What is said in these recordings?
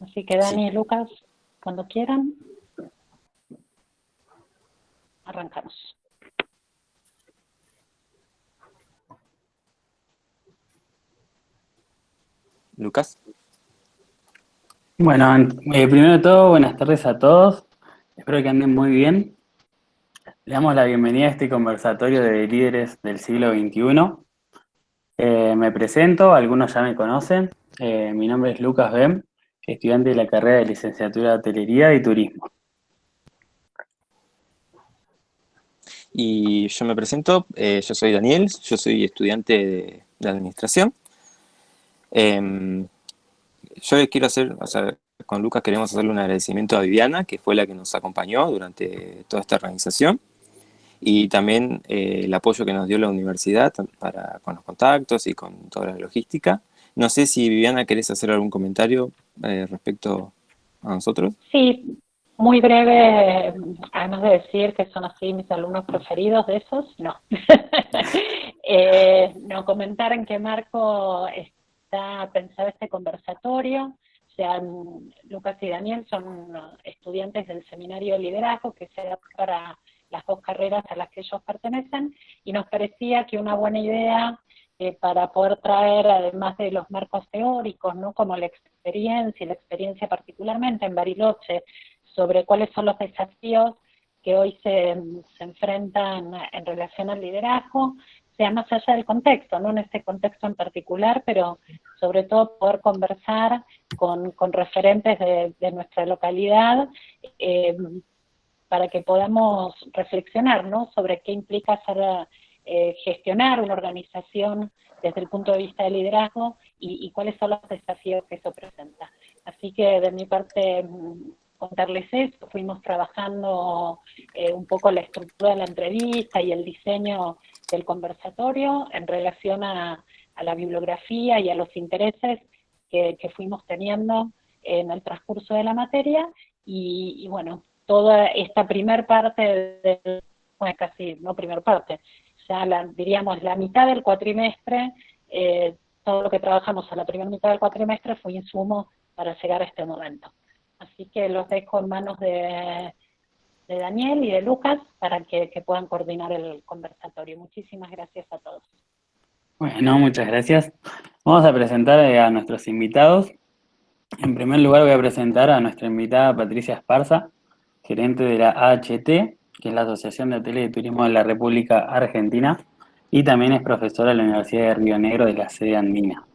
Así que Dani y Lucas, cuando quieran, arrancamos. Lucas. Bueno, primero de todo, buenas tardes a todos. Espero que anden muy bien. Le damos la bienvenida a este conversatorio de líderes del siglo XXI. Me presento, algunos ya me conocen. Mi nombre es Lucas Bem, estudiante de la carrera de licenciatura de Hotelería y Turismo. Y yo me presento, yo soy Daniel, yo soy estudiante de Administración. Yo les quiero hacer, con Lucas queremos hacerle un agradecimiento a Viviana, que fue la que nos acompañó durante toda esta organización, y también el apoyo que nos dio la universidad con los contactos y con toda la logística. No sé si Viviana querés hacer algún comentario respecto a nosotros. Sí, muy breve, además de decir que son así mis alumnos preferidos de esos, no. No, comentar en qué marco está pensado este conversatorio. O sea, Lucas y Daniel son estudiantes del Seminario de Liderazgo, que se da para las dos carreras a las que ellos pertenecen, y nos parecía que una buena idea para poder traer, además de los marcos teóricos, ¿no?, como la experiencia particularmente en Bariloche, sobre cuáles son los desafíos que hoy se enfrentan en relación al liderazgo, sea más allá del contexto, no en este contexto en particular, pero sobre todo poder conversar con referentes de nuestra localidad, para que podamos reflexionar, ¿no?, sobre qué implica gestionar una organización desde el punto de vista del liderazgo y cuáles son los desafíos que eso presenta. Así que de mi parte, contarles eso. Fuimos trabajando un poco la estructura de la entrevista y el diseño del conversatorio en relación a la bibliografía y a los intereses que fuimos teniendo en el transcurso de la materia, y bueno, toda esta primer parte, bueno, casi, no primer parte, ya diríamos la mitad del cuatrimestre, todo lo que trabajamos a la primera mitad del cuatrimestre fue insumo para llegar a este momento. Así que los dejo en manos de Daniel y de Lucas para que puedan coordinar el conversatorio. Muchísimas gracias a todos. Bueno, muchas gracias. Vamos a presentar a nuestros invitados. En primer lugar voy a presentar a nuestra invitada Patricia Esparza, gerente de la AHT, que es la Asociación de Hoteles y Turismo de la República Argentina, y también es profesora de la Universidad de Río Negro de la sede andina.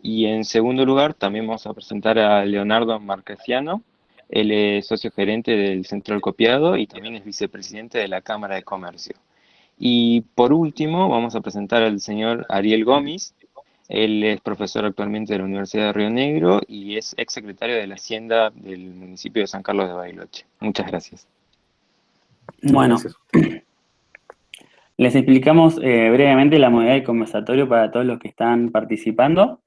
Y en segundo lugar también vamos a presentar a Leonardo Marquesiano. Él es socio gerente del Centro del Copiado y también es vicepresidente de la Cámara de Comercio. Y por último vamos a presentar al señor Ariel Gómez. Él es profesor actualmente de la Universidad de Río Negro y es ex secretario de la Hacienda del municipio de San Carlos de Bariloche. Muchas gracias. Bueno, les explicamos brevemente la modalidad del conversatorio para todos los que están participando.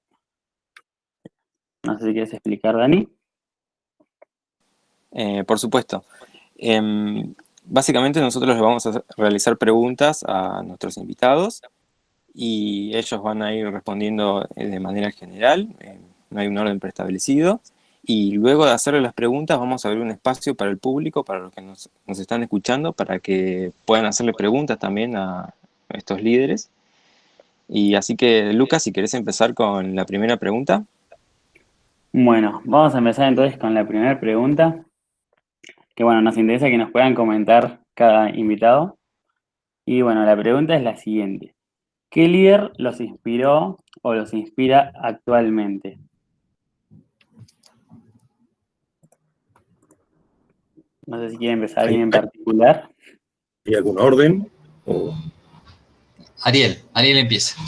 No sé si quieres explicar, Dani. Por supuesto. Básicamente nosotros les vamos a realizar preguntas a nuestros invitados y ellos van a ir respondiendo de manera general, no hay un orden preestablecido, y luego de hacerle las preguntas vamos a abrir un espacio para el público, para los que nos están escuchando, para que puedan hacerle preguntas también a estos líderes. Y así que, Lucas, si querés empezar con la primera pregunta. Bueno, vamos a empezar entonces con la primera pregunta, que bueno, nos interesa que nos puedan comentar cada invitado. Y bueno, la pregunta es la siguiente. ¿Qué líder los inspiró o los inspira actualmente? No sé si quiere empezar alguien en particular. ¿Hay algún orden? ¿O? Ariel empieza.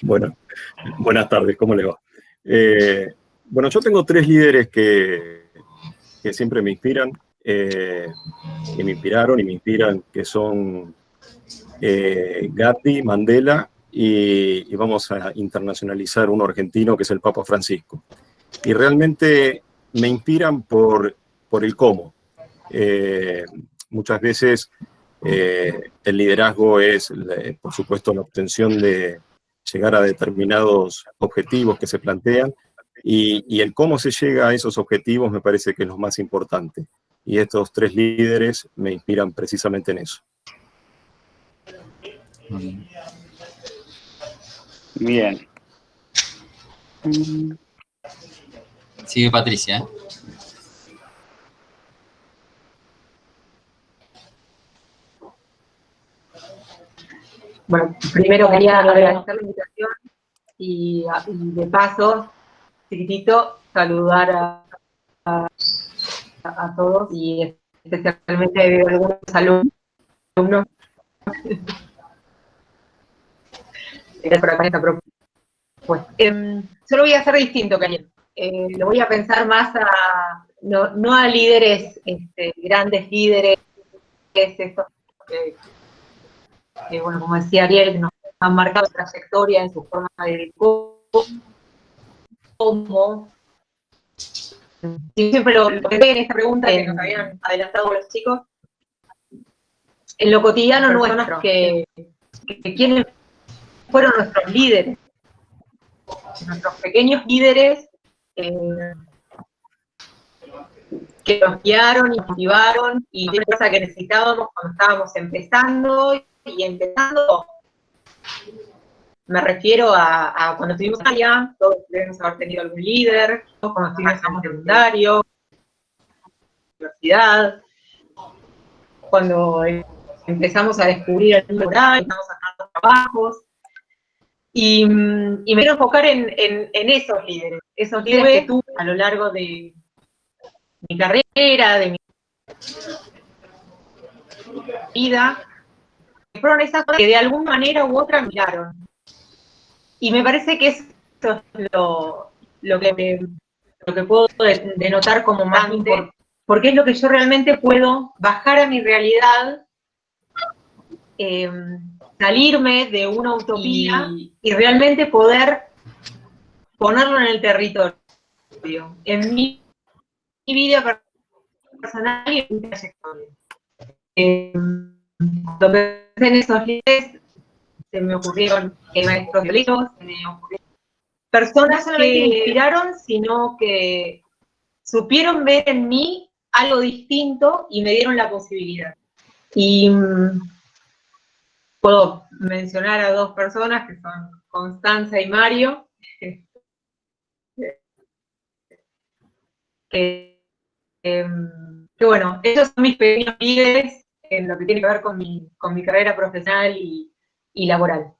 Bueno, buenas tardes, ¿cómo le va? Bueno, yo tengo tres líderes que siempre me inspiran, que me inspiraron y me inspiran, que son Gandhi, Mandela y vamos a internacionalizar uno argentino que es el Papa Francisco. Y realmente me inspiran por el cómo. Muchas veces el liderazgo es, por supuesto, la obtención de llegar a determinados objetivos que se plantean, y el cómo se llega a esos objetivos me parece que es lo más importante. Y estos 3 líderes me inspiran precisamente en eso. Bien. Sigue Patricia, ¿eh? Bueno, primero quería agradecer la invitación y de paso, chiquitito, saludar a todos y especialmente a algunos alumnos. Gracias por esta propuesta. Yo lo voy a hacer distinto que ayer. Lo voy a pensar más no a líderes, grandes líderes, estos que, bueno, como decía Ariel, que nos han marcado trayectoria en su forma de cómo. Siempre lo que veo en esta pregunta que nos habían adelantado los chicos, en lo cotidiano nuestro, que quiénes fueron nuestros líderes, nuestros pequeños líderes que nos guiaron y motivaron y de cosa que necesitábamos cuando estábamos empezando, y empezando me refiero a cuando estuvimos allá, todos debemos haber tenido algún líder, cuando estuvimos en el secundario, universidad, cuando empezamos a descubrir el mundo rural, empezamos a hacer los trabajos, y me quiero enfocar en esos líderes que tuve a lo largo de mi carrera, de mi vida, que fueron esas cosas que de alguna manera u otra miraron. Y me parece que eso es lo que puedo denotar como más importante, porque es lo que yo realmente puedo bajar a mi realidad, salirme de una utopía y realmente poder ponerlo en el territorio, en mi vida personal y en mi trayectoria. Lo que en esos líderes se me ocurrieron maestros violeros, se me ocurrieron personas que me inspiraron, sino que supieron ver en mí algo distinto y me dieron la posibilidad. Y puedo mencionar a 2 personas que son Constanza y Mario, que bueno, ellos son mis pequeños líderes en lo que tiene que ver con mi carrera profesional y laboral.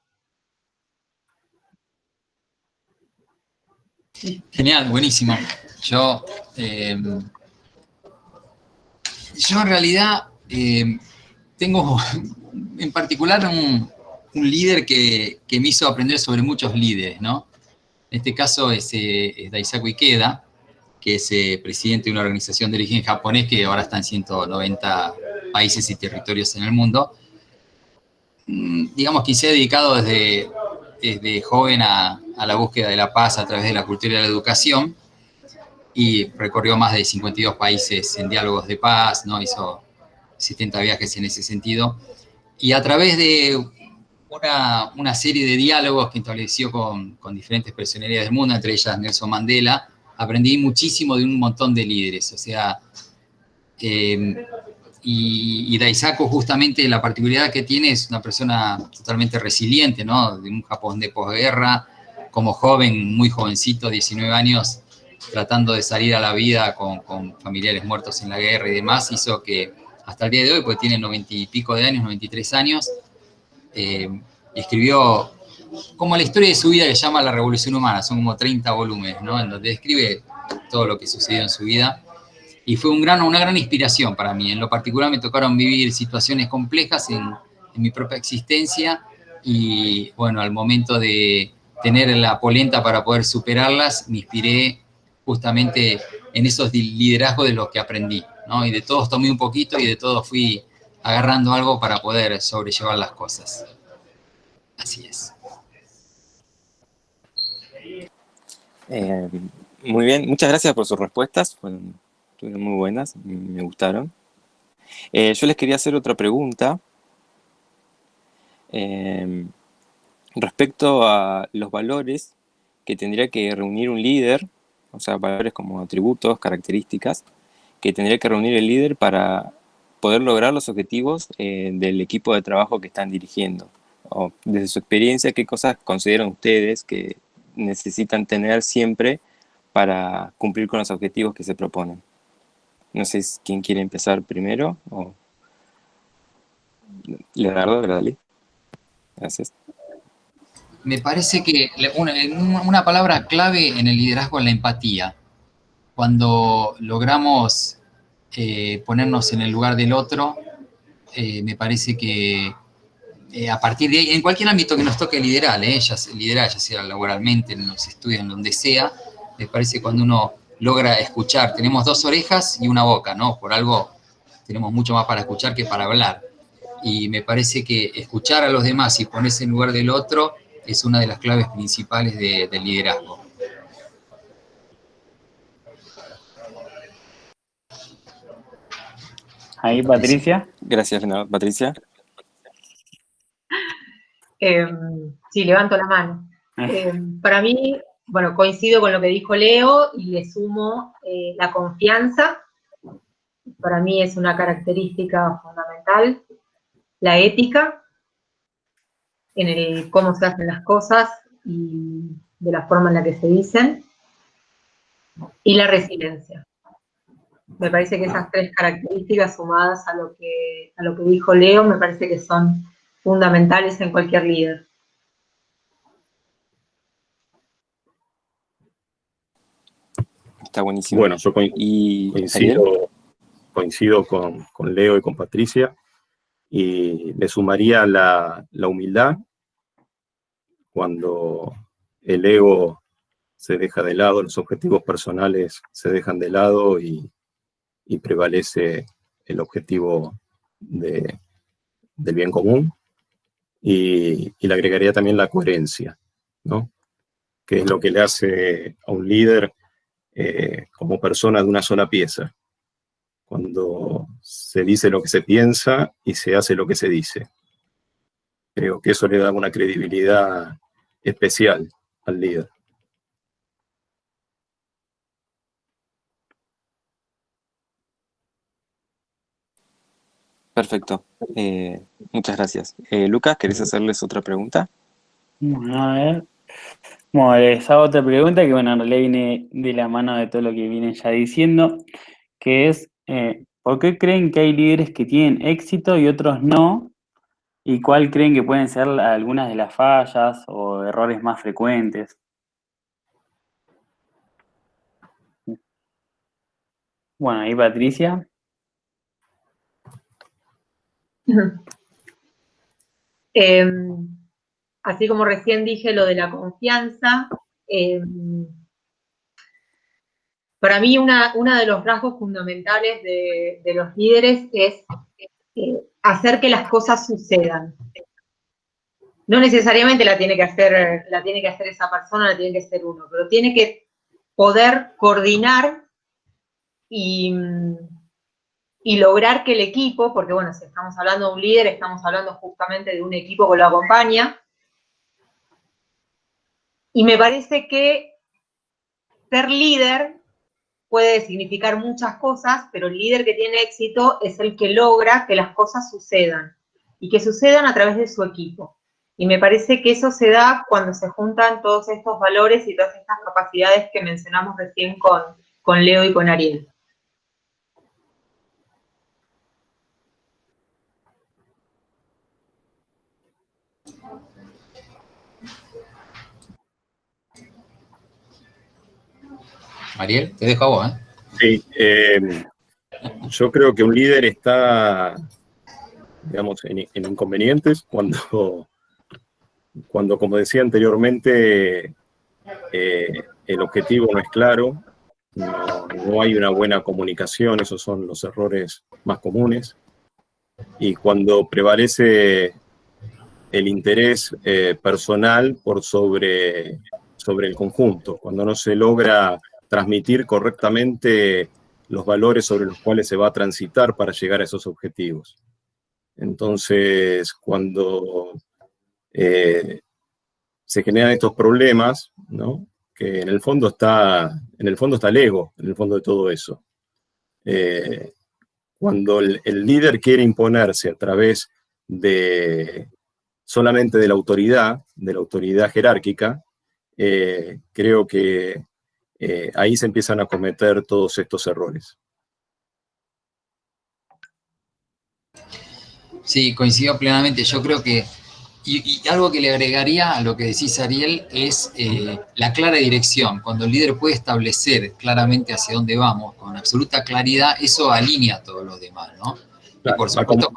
Genial, buenísimo. Yo en realidad tengo en particular un líder que me hizo aprender sobre muchos líderes, ¿no? En este caso es Daisaku Ikeda, que es presidente de una organización de origen japonés que ahora está en 190 países y territorios en el mundo. Digamos que se ha dedicado desde joven a la búsqueda de la paz a través de la cultura y de la educación, y recorrió más de 52 países en diálogos de paz, ¿no? Hizo 70 viajes en ese sentido, y a través de una serie de diálogos que estableció con diferentes personalidades del mundo, entre ellas Nelson Mandela, aprendí muchísimo de un montón de líderes. O sea, y Daisaku, justamente la particularidad que tiene, es una persona totalmente resiliente, ¿no? De un Japón de posguerra, como joven, muy jovencito, 19 años, tratando de salir a la vida con familiares muertos en la guerra y demás, hizo que hasta el día de hoy, pues tiene 90 y pico de años, 93 años, escribió como la historia de su vida que llama La Revolución Humana, son como 30 volúmenes, ¿no? En donde describe todo lo que sucedió en su vida. Y fue una gran inspiración para mí. En lo particular me tocaron vivir situaciones complejas en mi propia existencia, y bueno, al momento de tener la polenta para poder superarlas, me inspiré justamente en esos liderazgos de los que aprendí, ¿no? Y de todos tomé un poquito y de todos fui agarrando algo para poder sobrellevar las cosas. Así es. Muy bien, muchas gracias por sus respuestas, estuvieron muy buenas, me gustaron. Yo les quería hacer otra pregunta. respecto a los valores que tendría que reunir un líder, o sea, valores como atributos, características, que tendría que reunir el líder para poder lograr los objetivos del equipo de trabajo que están dirigiendo. O desde su experiencia, ¿qué cosas consideran ustedes que necesitan tener siempre para cumplir con los objetivos que se proponen? No sé quién quiere empezar primero, o Leonardo, dale. Gracias. Me parece que una palabra clave en el liderazgo es la empatía. Cuando logramos ponernos en el lugar del otro, me parece que a partir de ahí, en cualquier ámbito que nos toque liderar, ya sea laboralmente, en los estudios, en donde sea, me parece que cuando uno logra escuchar, tenemos 2 orejas y una boca, ¿no? Por algo tenemos mucho más para escuchar que para hablar. Y me parece que escuchar a los demás y ponerse en lugar del otro es una de las claves principales del liderazgo. Ahí, Patricia. Gracias, Leonardo. Patricia. Sí, levanto la mano. Para mí, bueno, coincido con lo que dijo Leo y le sumo la confianza. Para mí es una característica fundamental. La ética, en el cómo se hacen las cosas y de la forma en la que se dicen. Y la resiliencia. Me parece que esas 3 características sumadas a lo que dijo Leo, me parece que son fundamentales en cualquier líder. Está buenísimo. Bueno, yo coincido con Leo y con Patricia, y le sumaría la humildad. Cuando el ego se deja de lado, los objetivos personales se dejan de lado y prevalece el objetivo del bien común. Y le agregaría también la coherencia, ¿no? Que es lo que le hace a un líder como persona de una sola pieza, cuando se dice lo que se piensa y se hace lo que se dice. Creo que eso le da una credibilidad especial al líder. Perfecto. Muchas gracias. Lucas, ¿querés hacerles otra pregunta? Bueno, a ver. Bueno, les hago otra pregunta que, bueno, en realidad viene de la mano de todo lo que vienen ya diciendo, que es, ¿por qué creen que hay líderes que tienen éxito y otros no? ¿Y cuál creen que pueden ser algunas de las fallas o errores más frecuentes? Bueno, ahí Patricia. Así como recién dije lo de la confianza, para mí uno de los rasgos fundamentales de los líderes es hacer que las cosas sucedan. No necesariamente la tiene que hacer esa persona, la tiene que hacer uno, pero tiene que poder coordinar y lograr que el equipo, porque bueno, si estamos hablando de un líder, estamos hablando justamente de un equipo que lo acompaña, y me parece que ser líder puede significar muchas cosas, pero el líder que tiene éxito es el que logra que las cosas sucedan, y que sucedan a través de su equipo. Y me parece que eso se da cuando se juntan todos estos valores y todas estas capacidades que mencionamos recién con Leo y con Ariel. Ariel, te dejo a vos, Sí, yo creo que un líder está, digamos, en inconvenientes cuando, como decía anteriormente, el objetivo no es claro, no hay una buena comunicación, esos son los errores más comunes, y cuando prevalece el interés personal por sobre el conjunto, cuando no se logra transmitir correctamente los valores sobre los cuales se va a transitar para llegar a esos objetivos. Entonces, cuando se generan estos problemas, ¿no? Que en el fondo está el ego, en el fondo de todo eso. Cuando el líder quiere imponerse a través solamente de la autoridad jerárquica, creo que ahí se empiezan a cometer todos estos errores. Sí, coincido plenamente. Yo creo que, y algo que le agregaría a lo que decís, Ariel, es la clara dirección. Cuando el líder puede establecer claramente hacia dónde vamos, con absoluta claridad, eso alinea a todos los demás, ¿no? Y por supuesto,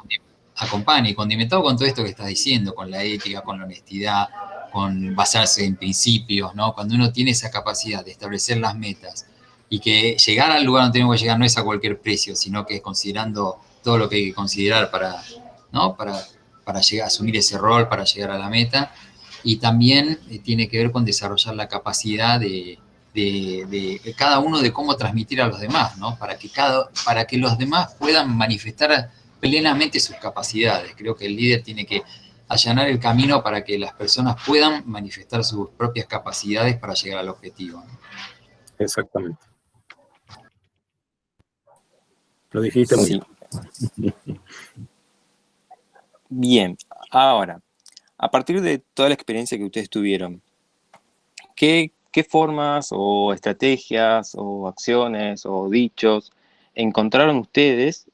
acompaña, y condimentado con todo esto que estás diciendo, con la ética, con la honestidad, con basarse en principios, ¿no? Cuando uno tiene esa capacidad de establecer las metas y que llegar al lugar donde tenemos que llegar no es a cualquier precio, sino que es considerando todo lo que hay que considerar ¿no? Para llegar a asumir ese rol, para llegar a la meta. Y también tiene que ver con desarrollar la capacidad de cada uno de cómo transmitir a los demás, ¿no? Para que los demás puedan manifestar plenamente sus capacidades. Creo que el líder tiene que allanar el camino para que las personas puedan manifestar sus propias capacidades para llegar al objetivo, ¿no? Exactamente. Lo dijiste muy bien. Bien, ahora, a partir de toda la experiencia que ustedes tuvieron, ¿qué formas o estrategias o acciones o dichos encontraron ustedes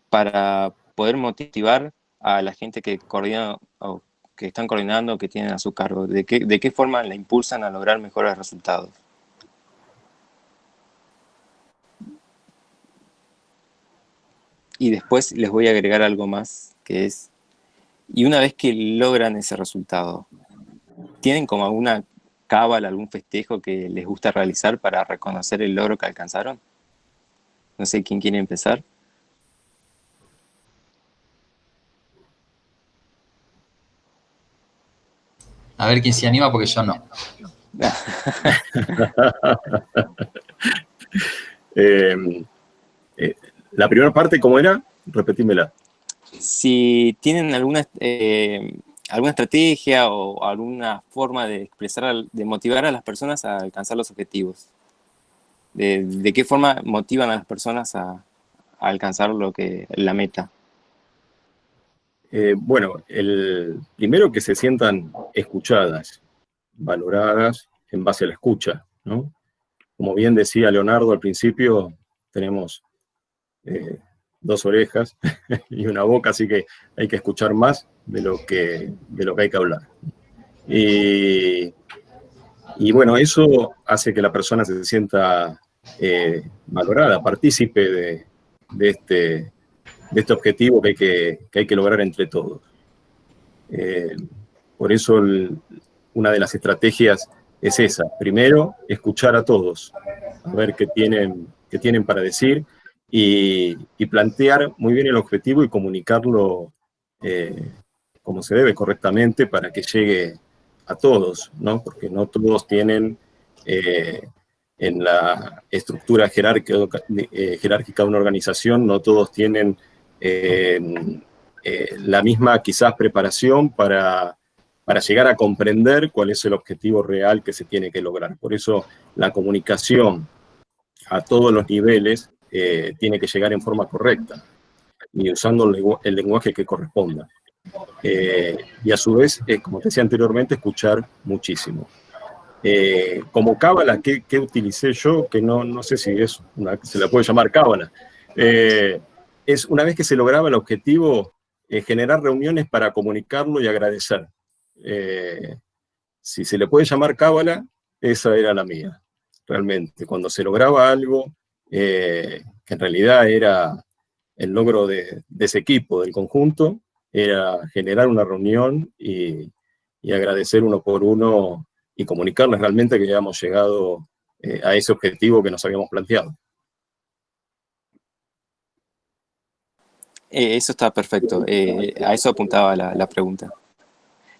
para poder motivar a la gente que coordina o que están coordinando o que tienen a su cargo? ¿De qué forma la impulsan a lograr mejores resultados? Y después les voy a agregar algo más, que es, y una vez que logran ese resultado, ¿tienen como alguna cábala, algún festejo que les gusta realizar para reconocer el logro que alcanzaron? No sé quién quiere empezar. A ver quién se anima, porque yo no. La primera parte, ¿cómo era? Repetímela. Si tienen alguna estrategia o alguna forma de expresar, de motivar a las personas a alcanzar los objetivos. ¿De qué forma motivan a las personas a alcanzar la meta? Bueno, primero que se sientan escuchadas, valoradas en base a la escucha, ¿no? Como bien decía Leonardo al principio, tenemos 2 orejas y una boca, así que hay que escuchar más de lo que hay que hablar. Y bueno, eso hace que la persona se sienta valorada, partícipe de este objetivo que hay que lograr entre todos. Por eso una de las estrategias es esa. Primero, escuchar a todos, a ver qué tienen para decir y plantear muy bien el objetivo y comunicarlo como se debe, correctamente, para que llegue a todos, ¿no? Porque no todos tienen en la estructura jerárquica de una organización, no todos tienen la misma quizás preparación para llegar a comprender cuál es el objetivo real que se tiene que lograr. Por eso la comunicación a todos los niveles tiene que llegar en forma correcta y usando el lenguaje que corresponda. Y a su vez, como te decía anteriormente, escuchar muchísimo. Como cábala, ¿qué utilicé yo? Que no sé si se la puede llamar cábala. Es una vez que se lograba el objetivo, generar reuniones para comunicarlo y agradecer. Si se le puede llamar cábala, esa era la mía, realmente. Cuando se lograba algo que en realidad era el logro de ese equipo, del conjunto, era generar una reunión y agradecer uno por uno y comunicarles realmente que habíamos llegado a ese objetivo que nos habíamos planteado. Eso está perfecto. A eso apuntaba la pregunta.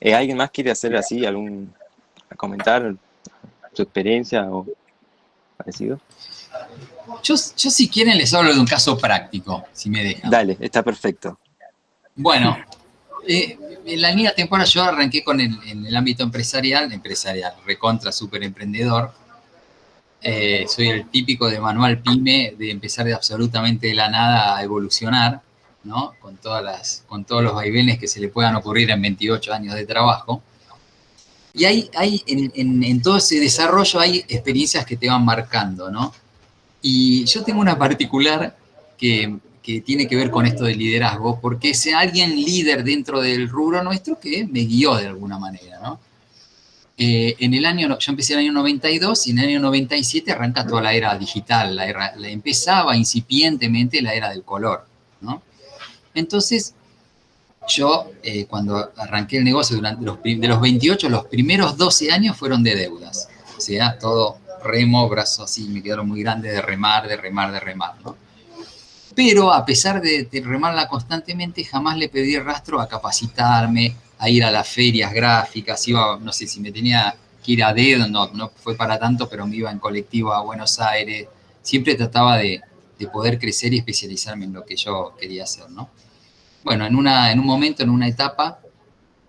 ¿Alguien más quiere hacer así, comentar su experiencia o parecido? Yo si quieren les hablo de un caso práctico, si me dejan. Dale, está perfecto. Bueno, en la línea temporal yo arranqué en el ámbito empresarial, recontra, súper emprendedor. Soy el típico de manual pyme, de empezar de absolutamente de la nada a evolucionar, ¿no? Con todos los vaivenes que se le puedan ocurrir en 28 años de trabajo. Y en todo ese desarrollo hay experiencias que te van marcando, ¿no? Y yo tengo una particular que tiene que ver con esto del liderazgo, porque es alguien líder dentro del rubro nuestro que me guió de alguna manera, ¿no? Yo empecé en el año 92 y en el año 97 arranca toda la era digital, empezaba incipientemente la era del color, ¿no? Entonces, yo cuando arranqué el negocio de los 28, los primeros 12 años fueron de deudas, o sea, todo remo, brazos así, me quedaron muy grandes de remar, ¿no? Pero a pesar de remarla constantemente, jamás le pedí rastro a capacitarme, a ir a las ferias gráficas, iba, no sé si me tenía que ir a dedo, no fue para tanto, pero me iba en colectivo a Buenos Aires, siempre trataba de poder crecer y especializarme en lo que yo quería hacer, ¿no? Bueno, en un momento, en una etapa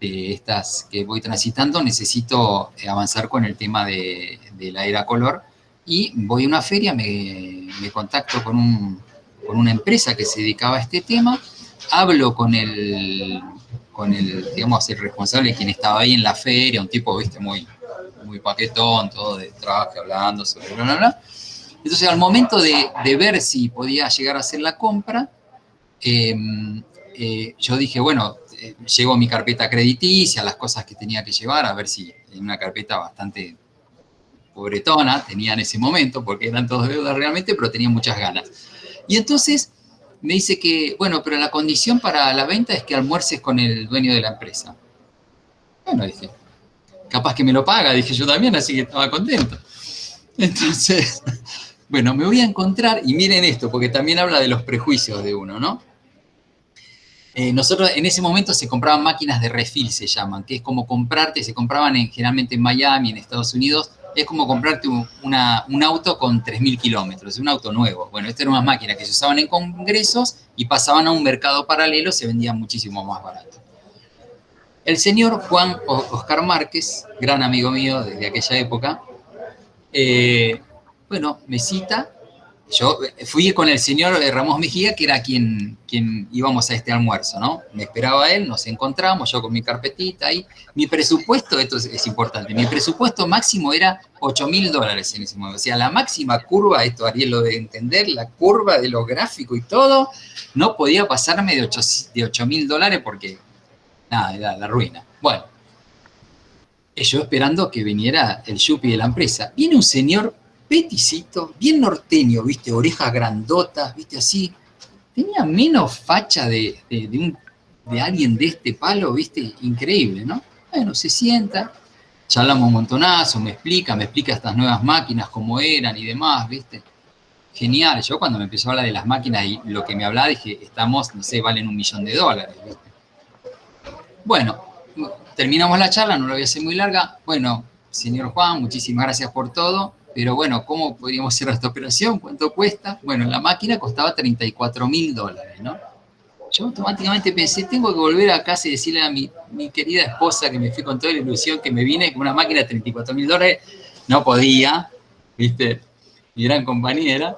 de estas que voy transitando, necesito avanzar con el tema de la era color y voy a una feria, me contacto con una empresa que se dedicaba a este tema, hablo con el digamos, el responsable, quien estaba ahí en la feria, un tipo, viste, muy paquetón, todo de trabajo, hablando sobre bla, bla, bla. Entonces, al momento de ver si podía llegar a hacer la compra, yo dije, bueno, llevo mi carpeta crediticia, las cosas que tenía que llevar, a ver si en una carpeta bastante pobretona tenía en ese momento, porque eran todos deudas realmente, pero tenía muchas ganas. Y entonces me dice que, bueno, pero la condición para la venta es que almuerces con el dueño de la empresa. Bueno, dije, capaz que me lo paga, dije yo también, así que estaba contento. Entonces, bueno, me voy a encontrar, y miren esto, porque también habla de los prejuicios de uno, ¿no? Nosotros en ese momento se compraban máquinas de refill, se llaman, que es como se compraban generalmente en Miami, en Estados Unidos, es como comprarte un auto con 3.000 kilómetros, un auto nuevo. Bueno, estas eran unas máquinas que se usaban en congresos y pasaban a un mercado paralelo, se vendían muchísimo más barato. El señor Juan Oscar Márquez, gran amigo mío desde aquella época, bueno, me cita. Yo fui con el señor Ramos Mejía, que era quien íbamos a este almuerzo, ¿no? Me esperaba él, nos encontramos, yo con mi carpetita ahí. Mi presupuesto, esto es importante, mi presupuesto máximo era $8.000 en ese momento. O sea, la máxima curva, esto Ariel lo debe entender, la curva de los gráficos y todo, no podía pasarme de $8.000 porque, nada, era la ruina. Bueno, yo esperando que viniera el yuppie de la empresa. Viene un señor peticito, bien norteño, viste, orejas grandotas, viste, así. Tenía menos facha de alguien de este palo, viste, increíble, ¿no? Bueno, se sienta, charlamos un montonazo, me explica estas nuevas máquinas, cómo eran y demás, viste. Genial, yo cuando me empezó a hablar de las máquinas y lo que me hablaba, dije, no sé, valen $1 millón, ¿viste? Bueno, terminamos la charla, no la voy a hacer muy larga. Bueno, señor Juan, muchísimas gracias por todo. Pero bueno, ¿cómo podríamos hacer esta operación? ¿Cuánto cuesta? Bueno, la máquina costaba $34.000, ¿no? Yo automáticamente pensé, tengo que volver a casa y decirle a mi querida esposa que me fui con toda la ilusión que me vine con una máquina de $34.000. No podía, ¿viste? Mi gran compañera.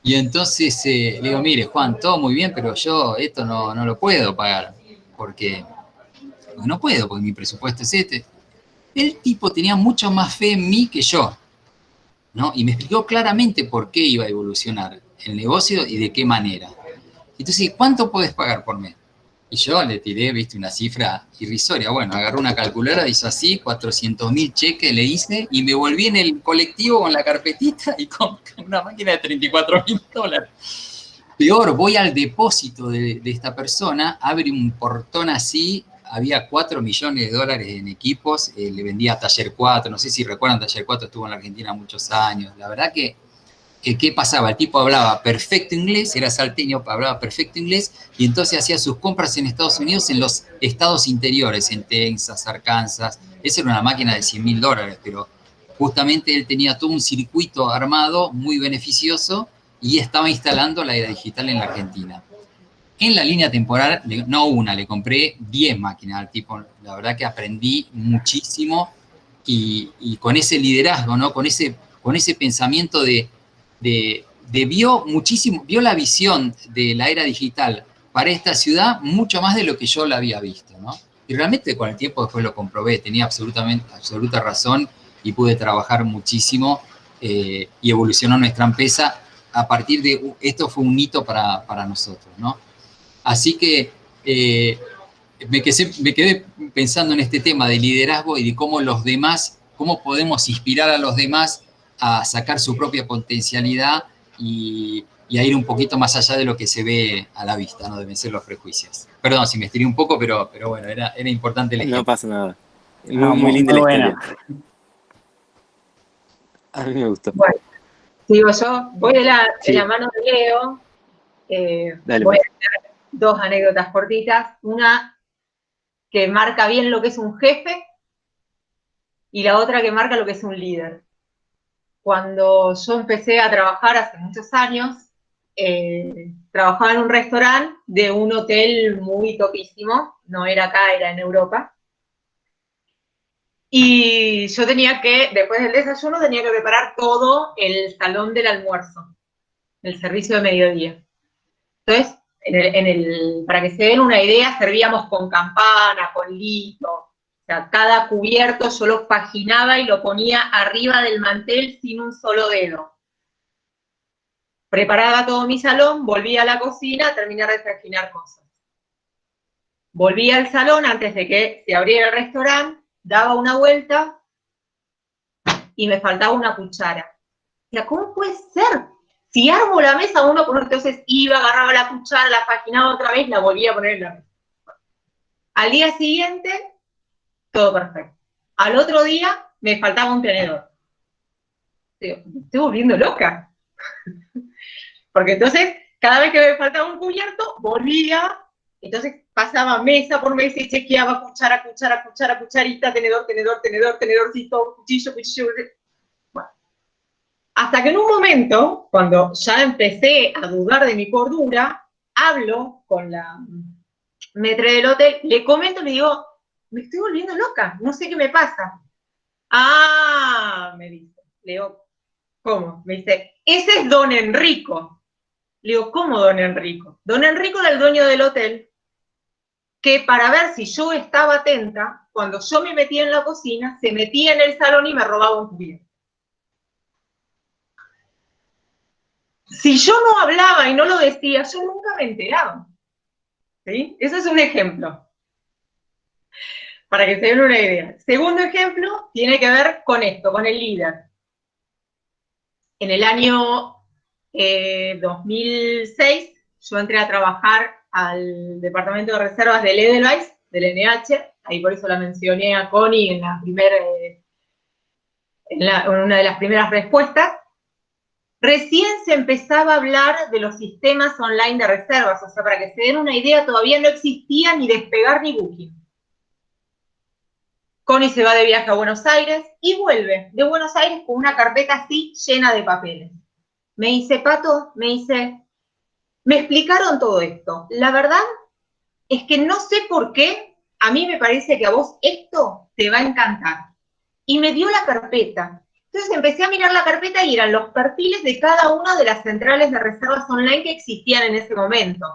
Y entonces le digo, mire, Juan, todo muy bien, pero yo esto no lo puedo pagar. Porque no puedo, porque mi presupuesto es este. El tipo tenía mucho más fe en mí que yo, ¿no? Y me explicó claramente por qué iba a evolucionar el negocio y de qué manera. Entonces, ¿cuánto podés pagar por mes? Y yo le tiré, viste, una cifra irrisoria. Bueno, agarré una calculadora, hizo así, 400.000 cheques le hice y me volví en el colectivo con la carpetita y con una máquina de $34.000. Peor, voy al depósito de esta persona, abre un portón así, había $4 millones en equipos, le vendía a Taller 4, no sé si recuerdan, Taller 4 estuvo en la Argentina muchos años. La verdad que ¿qué pasaba? El tipo hablaba perfecto inglés, era salteño, hablaba perfecto inglés, y entonces hacía sus compras en Estados Unidos en los estados interiores, en Texas, Arkansas. Esa era una máquina de $100.000, pero justamente él tenía todo un circuito armado muy beneficioso y estaba instalando la era digital en la Argentina. en la línea temporal, no una, le compré 10 máquinas al tipo. La verdad que aprendí muchísimo y con ese liderazgo, ¿no? Con ese pensamiento vio la visión de la era digital para esta ciudad mucho más de lo que yo la había visto, ¿no? Y realmente con el tiempo después lo comprobé, tenía absoluta razón y pude trabajar muchísimo y evolucionó nuestra empresa a partir de, esto fue un hito para nosotros, ¿no? Así que me quedé pensando en este tema de liderazgo y de cómo cómo podemos inspirar a los demás a sacar su propia potencialidad y a ir un poquito más allá de lo que se ve a la vista, ¿no? De vencer los prejuicios. Perdón si me estiré un poco, pero bueno, era importante el ejemplo. No pasa nada. No, Muy linda muy la buena. historia. A mí me gustó. Bueno, digo yo, voy de la Sí. mano de Leo. Dale, Voy pues. a hacer 2 anécdotas cortitas. Una que marca bien lo que es un jefe y la otra que marca lo que es un líder. Cuando yo empecé a trabajar hace muchos años, trabajaba en un restaurante de un hotel muy topísimo, no era acá, era en Europa. Y yo tenía que, después del desayuno, tenía que preparar todo el salón del almuerzo, el servicio de mediodía. Entonces, para que se den una idea, servíamos con campana, con lito. O sea, cada cubierto yo lo paginaba y lo ponía arriba del mantel sin un solo dedo. Preparaba todo mi salón, volvía a la cocina a terminar de paginar cosas. Volvía al salón antes de que se abriera el restaurante, daba una vuelta y me faltaba una cuchara. O sea, ¿cómo puede ser? Si armo la mesa uno por uno, entonces iba, agarraba la cuchara, la paginaba otra vez, la volvía a poner en la mesa. Al día siguiente, todo perfecto. Al otro día, me faltaba un tenedor. Digo, me estoy volviendo loca. Porque entonces, cada vez que me faltaba un cubierto, volvía, entonces pasaba mesa por mesa y chequeaba cuchara, cucharita, tenedorcito, cuchillo. Bueno. Hasta que en un momento, cuando ya empecé a dudar de mi cordura, hablo con la maître del hotel, le comento, le digo, me estoy volviendo loca, no sé qué me pasa. Ah, me dice. Le digo, ¿cómo? Me dice, ese es don Enrico. Le digo, ¿cómo don Enrico? Don Enrico era el dueño del hotel, que para ver si yo estaba atenta, cuando yo me metía en la cocina, se metía en el salón y me robaba un cubierto. Si yo no hablaba y no lo decía, yo nunca me enteraba. ¿Sí? Eso es un ejemplo. Para que se den una idea. Segundo ejemplo tiene que ver con esto, con el líder. En el año 2006, yo entré a trabajar al departamento de reservas del Edelweiss, del NH, ahí por eso la mencioné a Connie en una de las primeras respuestas. Recién se empezaba a hablar de los sistemas online de reservas, o sea, para que se den una idea, todavía no existía ni Despegar ni Booking. Connie se va de viaje a Buenos Aires y vuelve de Buenos Aires con una carpeta así llena de papeles. Me dice, Pato, me explicaron todo esto. La verdad es que no sé por qué, a mí me parece que a vos esto te va a encantar. Y me dio la carpeta. Entonces empecé a mirar la carpeta y eran los perfiles de cada una de las centrales de reservas online que existían en ese momento.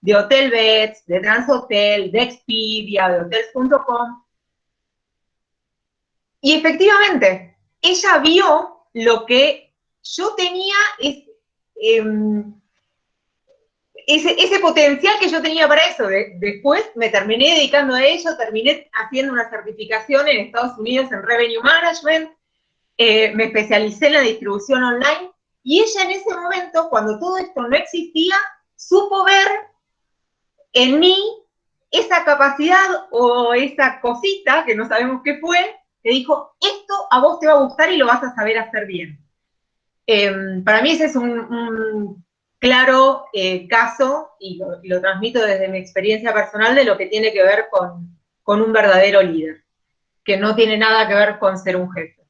De Hotelbeds, de Transhotel, de Expedia, de Hotels.com. Y efectivamente, ella vio lo que yo tenía, ese potencial que yo tenía para eso. Después me terminé dedicando a ello, terminé haciendo una certificación en Estados Unidos en Revenue Management, me especialicé en la distribución online, y ella en ese momento, cuando todo esto no existía, supo ver en mí esa capacidad o esa cosita, que no sabemos qué fue, que dijo, esto a vos te va a gustar y lo vas a saber hacer bien. Para mí ese es un claro caso, y lo transmito desde mi experiencia personal, de lo que tiene que ver con un verdadero líder, que no tiene nada que ver con ser un jefe.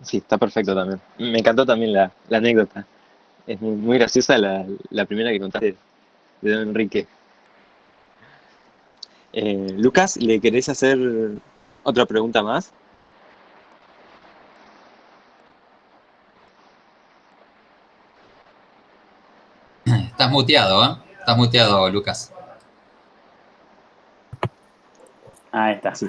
Sí, está perfecto también. Me encantó también la anécdota. Es muy graciosa la primera que contaste de don Enrique. Lucas, ¿le querés hacer otra pregunta más? Estás muteado, ¿eh? Estás muteado, Lucas. Ahí está. Sí.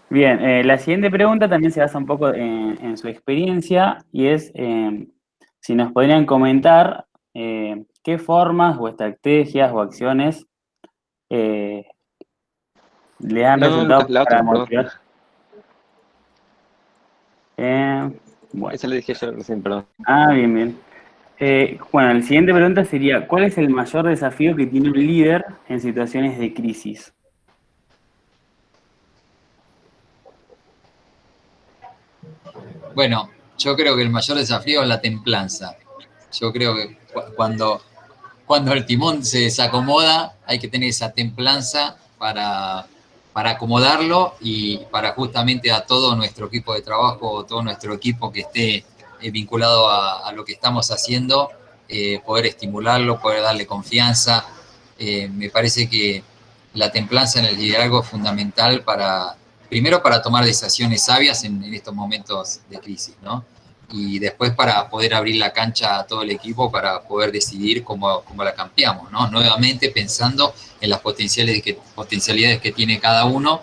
Bien, la siguiente pregunta también se basa un poco en su experiencia y es si nos podrían comentar qué formas o estrategias o acciones le han No, resultado Lucas, la para otra, perdón. motivar. Bueno, Esa le dije yo recién, perdón. bien, bien. Bueno, la siguiente pregunta sería, ¿cuál es el mayor desafío que tiene un líder en situaciones de crisis? Bueno, yo creo que el mayor desafío es la templanza. Yo creo que cuando el timón se desacomoda, hay que tener esa templanza para acomodarlo y para justamente a todo nuestro equipo de trabajo, todo nuestro equipo que esté vinculado a lo que estamos haciendo, poder estimularlo, poder darle confianza. Me parece que la templanza en el liderazgo es fundamental primero para tomar decisiones sabias en estos momentos de crisis, ¿no? Y después para poder abrir la cancha a todo el equipo para poder decidir cómo la campeamos, ¿no? Nuevamente pensando en las potencialidades que tiene cada uno,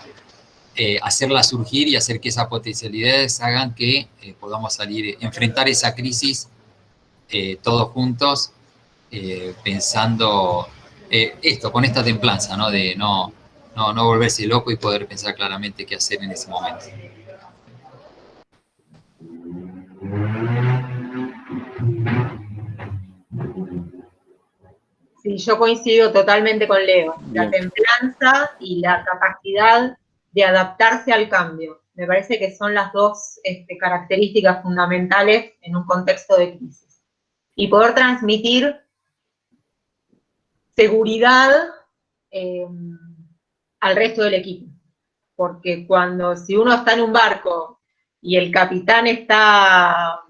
hacerlas surgir y hacer que esas potencialidades hagan que podamos enfrentar esa crisis todos juntos, pensando con esta templanza, ¿no? De no volverse loco y poder pensar claramente qué hacer en ese momento. Sí, yo coincido totalmente con Leo. La Bien. templanza y la capacidad de adaptarse al cambio. Me parece que son las dos características fundamentales en un contexto de crisis. Y poder transmitir seguridad al resto del equipo. Porque si uno está en un barco y el capitán está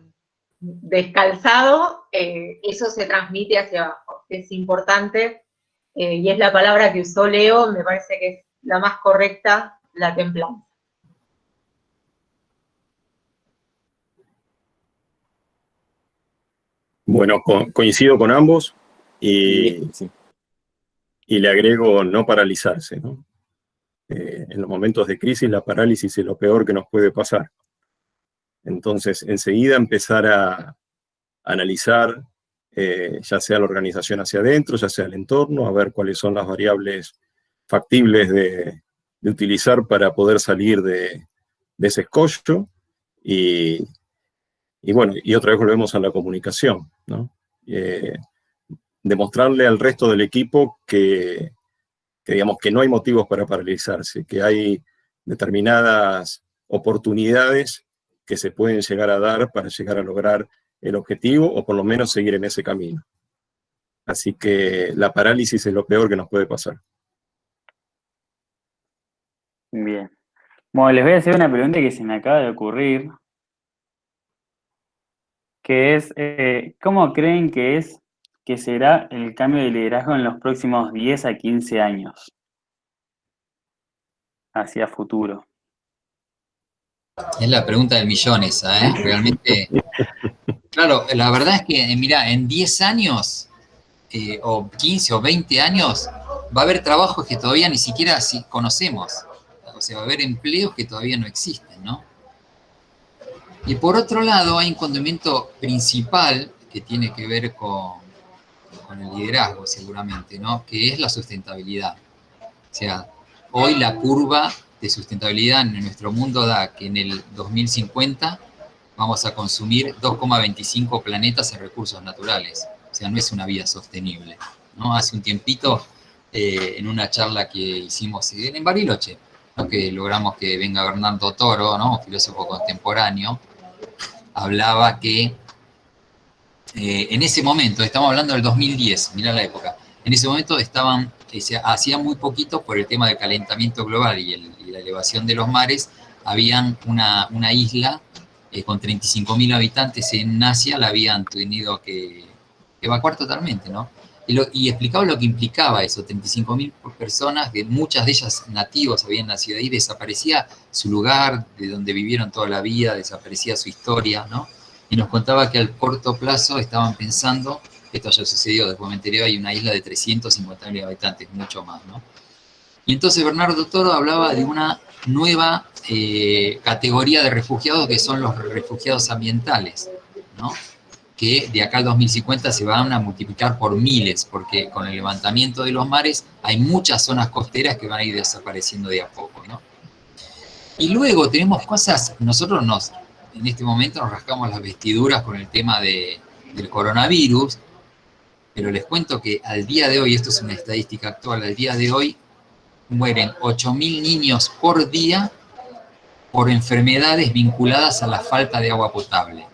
descalzado, eso se transmite hacia abajo. Es importante, y es la palabra que usó Leo, me parece que es la más correcta, la templanza. Bueno, coincido con ambos y Sí. le agrego no paralizarse, ¿no? En los momentos de crisis la parálisis es lo peor que nos puede pasar. Entonces, enseguida empezar a analizar ya sea la organización hacia adentro, ya sea el entorno, a ver cuáles son las variables factibles de utilizar para poder salir de ese escollo y bueno, y otra vez volvemos a la comunicación, ¿no? Demostrarle al resto del equipo que digamos que no hay motivos para paralizarse, que hay determinadas oportunidades que se pueden llegar a dar para llegar a lograr el objetivo o por lo menos seguir en ese camino. Así que la parálisis es lo peor que nos puede pasar. Bien. Bueno, les voy a hacer una pregunta que se me acaba de ocurrir, que es, ¿cómo creen que será el cambio de liderazgo en los próximos 10 a 15 años hacia futuro? Es la pregunta del millón esa, ¿eh? Realmente. Claro, la verdad es que, mira, en 10 años, o 15 o 20 años, va a haber trabajos que todavía ni siquiera conocemos. O sea, va a haber empleos que todavía no existen, ¿no? Y por otro lado, hay un condimento principal que tiene que ver con el liderazgo, seguramente, ¿no? Que es la sustentabilidad. O sea, hoy la curva de sustentabilidad en nuestro mundo da que en el 2050 vamos a consumir 2,25 planetas en recursos naturales. O sea, no es una vida sostenible, ¿no? Hace un tiempito, en una charla que hicimos en Bariloche, ¿no? Que logramos que venga Bernardo Toro, ¿no? Un filósofo contemporáneo, hablaba que en ese momento, estamos hablando del 2010, mirá la época, en ese momento hacía muy poquito por el tema del calentamiento global y la elevación de los mares, habían una isla con 35.000 habitantes en Asia, la habían tenido que evacuar totalmente, ¿no? Y explicaba lo que implicaba eso, 35.000 personas, que muchas de ellas nativos habían nacido ahí, desaparecía su lugar, de donde vivieron toda la vida, desaparecía su historia, ¿no? Y nos contaba que al corto plazo estaban pensando, esto ya sucedió, después me enteré, hay una isla de 350.000 habitantes, mucho más, ¿no? Y entonces Bernardo Toro hablaba de una nueva categoría de refugiados, que son los refugiados ambientales, ¿no? Que de acá al 2050 se van a multiplicar por miles, porque con el levantamiento de los mares hay muchas zonas costeras que van a ir desapareciendo de a poco, ¿no? Y luego tenemos cosas, nosotros en este momento nos rascamos las vestiduras con el tema del coronavirus, pero les cuento que al día de hoy, esto es una estadística actual, al día de hoy mueren 8.000 niños por día por enfermedades vinculadas a la falta de agua potable.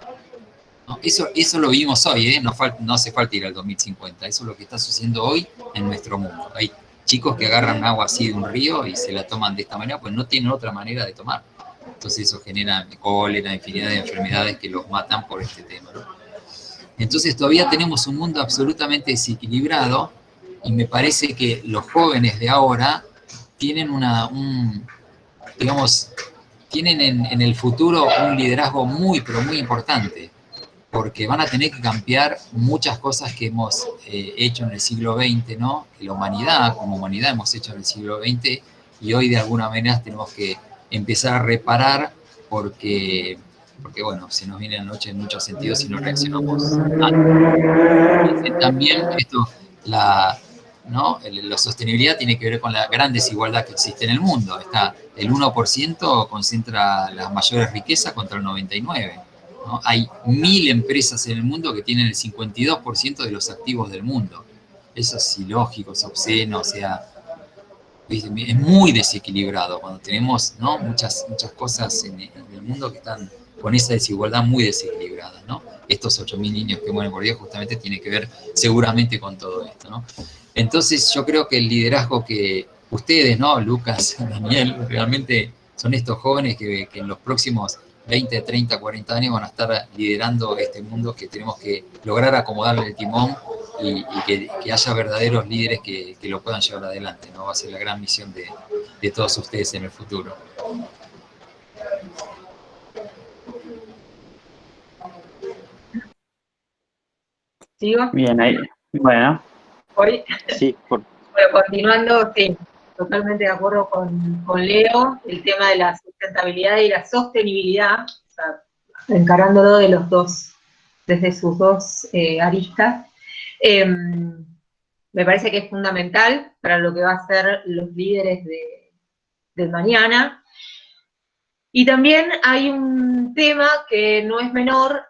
¿No? Eso lo vimos hoy, no hace falta ir al 2050, eso es lo que está sucediendo hoy en nuestro mundo. Hay chicos que agarran agua así de un río y se la toman de esta manera, pues no tienen otra manera de tomar. Entonces eso genera cólera, infinidad de enfermedades que los matan por este tema, ¿no? Entonces todavía tenemos un mundo absolutamente desequilibrado y me parece que los jóvenes de ahora tienen tienen en el futuro un liderazgo muy, pero muy importante, porque van a tener que cambiar muchas cosas que hemos hecho en el siglo XX, ¿no? Que la humanidad, como humanidad, hemos hecho en el siglo XX, y hoy de alguna manera tenemos que empezar a reparar porque bueno, se nos viene la noche en muchos sentidos si no reaccionamos antes. También esto, la sostenibilidad tiene que ver con la gran desigualdad que existe en el mundo. El 1% concentra las mayores riquezas contra el 99%. ¿No? Hay 1.000 empresas en el mundo que tienen el 52% de los activos del mundo. Eso es ilógico, es obsceno, o sea, es muy desequilibrado cuando tenemos, ¿no? muchas cosas en el mundo que están con esa desigualdad muy desequilibrada, ¿no? Estos 8.000 niños que mueren por día justamente tiene que ver seguramente con todo esto, ¿no? Entonces yo creo que el liderazgo que ustedes, ¿no? Lucas, Daniel, realmente son estos jóvenes que en los próximos 20, 30, 40 años van a estar liderando este mundo, que tenemos que lograr acomodarle el timón y que haya verdaderos líderes que lo puedan llevar adelante, ¿no? Va a ser la gran misión de todos ustedes en el futuro. ¿Sigo? Bien, ahí. Bueno. Hoy, Sí, bueno, continuando, sí, totalmente de acuerdo con Leo, el tema de la sustentabilidad y la sostenibilidad, o sea, encarándolo desde sus dos aristas. Me parece que es fundamental para lo que va a ser los líderes del mañana. Y también hay un tema que no es menor,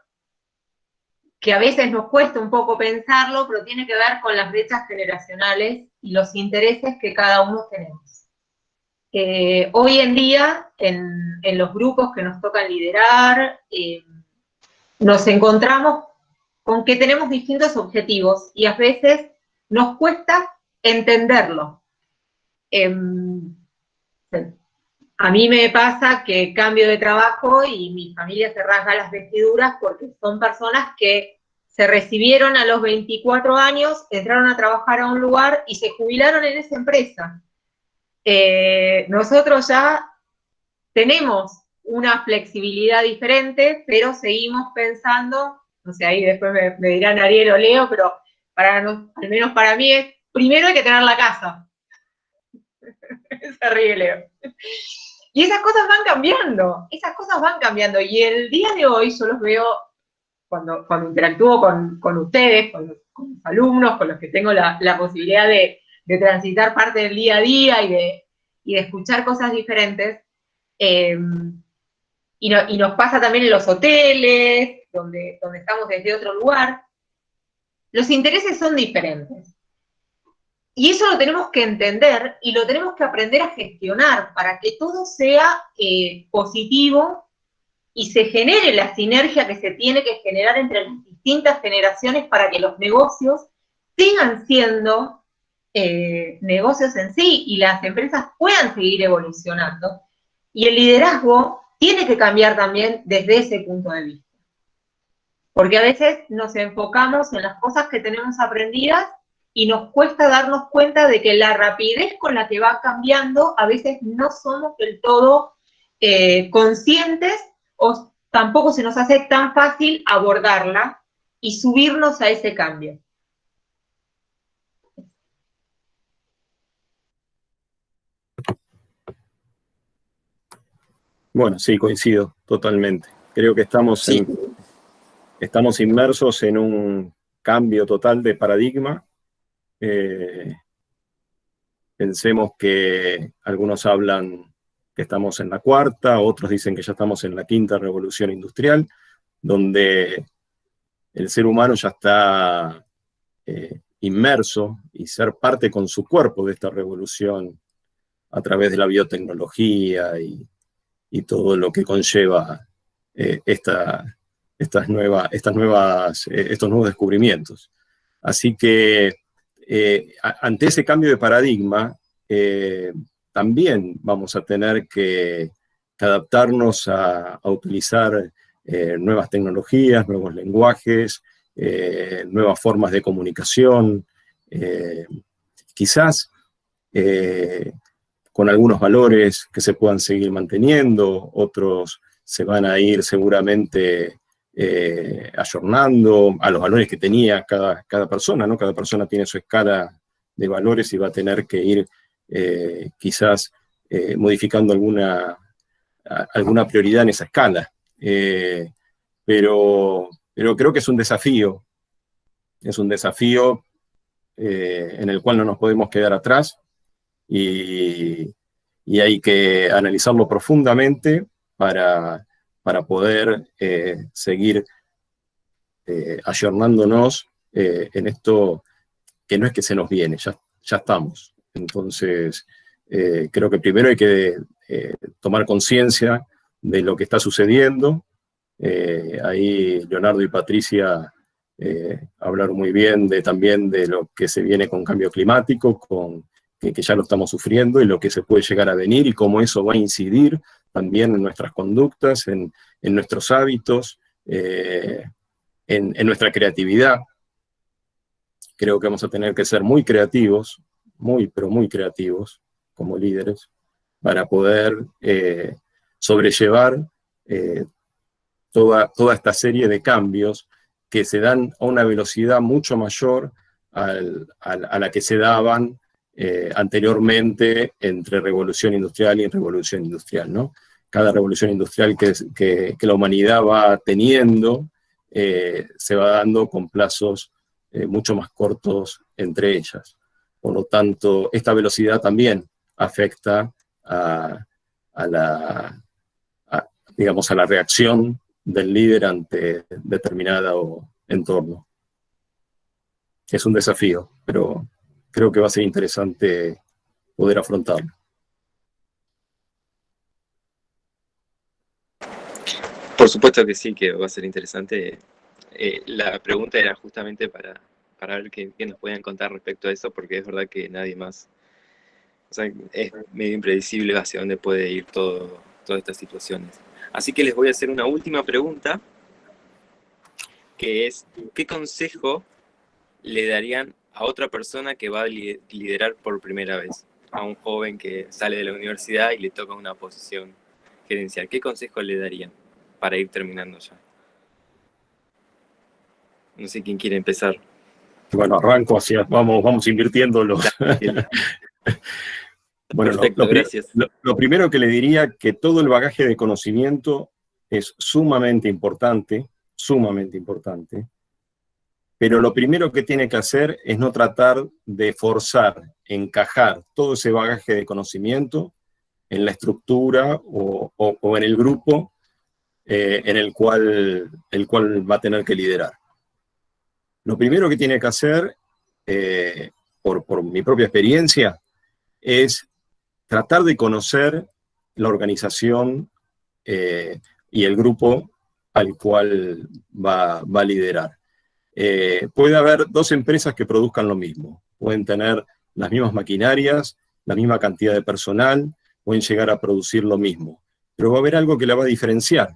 que a veces nos cuesta un poco pensarlo, pero tiene que ver con las brechas generacionales y los intereses que cada uno tenemos. Hoy en día, en los grupos que nos tocan liderar, nos encontramos con que tenemos distintos objetivos y a veces nos cuesta entenderlo. A mí me pasa que cambio de trabajo y mi familia se rasga las vestiduras porque son personas que se recibieron a los 24 años, entraron a trabajar a un lugar y se jubilaron en esa empresa. Nosotros ya tenemos una flexibilidad diferente, pero seguimos pensando, no sé, ahí después me dirán Ariel o Leo, pero al menos para mí es, primero hay que tener la casa. Se ríe Leo. Y esas cosas van cambiando, y el día de hoy yo los veo, cuando interactúo con ustedes, con los alumnos, con los que tengo la posibilidad de transitar parte del día a día y de escuchar cosas diferentes, y nos pasa también en los hoteles, donde estamos desde otro lugar, los intereses son diferentes. Y eso lo tenemos que entender y lo tenemos que aprender a gestionar para que todo sea positivo y se genere la sinergia que se tiene que generar entre las distintas generaciones para que los negocios sigan siendo negocios en sí y las empresas puedan seguir evolucionando. Y el liderazgo tiene que cambiar también desde ese punto de vista. Porque a veces nos enfocamos en las cosas que tenemos aprendidas y nos cuesta darnos cuenta de que la rapidez con la que va cambiando, a veces no somos del todo conscientes o tampoco se nos hace tan fácil abordarla y subirnos a ese cambio. Bueno, sí, coincido totalmente. Creo que estamos inmersos en un cambio total de paradigma. Pensemos que algunos hablan que estamos en la cuarta, otros dicen que ya estamos en la quinta revolución industrial, donde el ser humano ya está inmerso y ser parte con su cuerpo de esta revolución a través de la biotecnología y todo lo que conlleva estos nuevos descubrimientos. Así que ante ese cambio de paradigma, también vamos a tener que adaptarnos a utilizar nuevas tecnologías, nuevos lenguajes, nuevas formas de comunicación, quizás con algunos valores que se puedan seguir manteniendo, otros se van a ir seguramente ayornando a los valores que tenía cada persona, ¿no? Cada persona tiene su escala de valores y va a tener que ir quizás modificando alguna prioridad en esa escala. Pero creo que es un desafío en el cual no nos podemos quedar atrás y hay que analizarlo profundamente para poder seguir ayornándonos en esto que no es que se nos viene, ya estamos. Entonces, creo que primero hay que tomar conciencia de lo que está sucediendo. Ahí Leonardo y Patricia hablaron muy bien también de lo que se viene con cambio climático, que ya lo estamos sufriendo y lo que se puede llegar a venir y cómo eso va a incidir también en nuestras conductas, en nuestros hábitos, en nuestra creatividad. Creo que vamos a tener que ser muy creativos, pero muy creativos como líderes, para poder sobrellevar toda esta serie de cambios que se dan a una velocidad mucho mayor a la que se daban anteriormente entre revolución industrial y revolución industrial, ¿no? Cada revolución industrial que la humanidad va teniendo se va dando con plazos mucho más cortos entre ellas. Por lo tanto, esta velocidad también afecta digamos, a la reacción del líder ante determinado entorno. Es un desafío, pero creo que va a ser interesante poder afrontarlo. Por supuesto que sí, que va a ser interesante. La pregunta era justamente para ver qué nos podían contar respecto a eso, porque es verdad que nadie más, o sea, es medio impredecible hacia dónde puede ir todas estas situaciones. Así que les voy a hacer una última pregunta, que es, ¿qué consejo le darían a otra persona que va a liderar por primera vez? A un joven que sale de la universidad y le toca una posición gerencial. ¿Qué consejo le darían para ir terminando ya? No sé quién quiere empezar. Bueno, arranco vamos invirtiéndolo. Bueno, perfecto, gracias. Lo primero que le diría que todo el bagaje de conocimiento es sumamente importante, pero lo primero que tiene que hacer es no tratar de forzar, encajar todo ese bagaje de conocimiento en la estructura o en el grupo en el cual va a tener que liderar. Lo primero que tiene que hacer, por mi propia experiencia, es tratar de conocer la organización y el grupo al cual va a liderar. Puede haber dos empresas que produzcan lo mismo. Pueden tener las mismas maquinarias, la misma cantidad de personal, pueden llegar a producir lo mismo. pero va a haber algo que la va a diferenciar,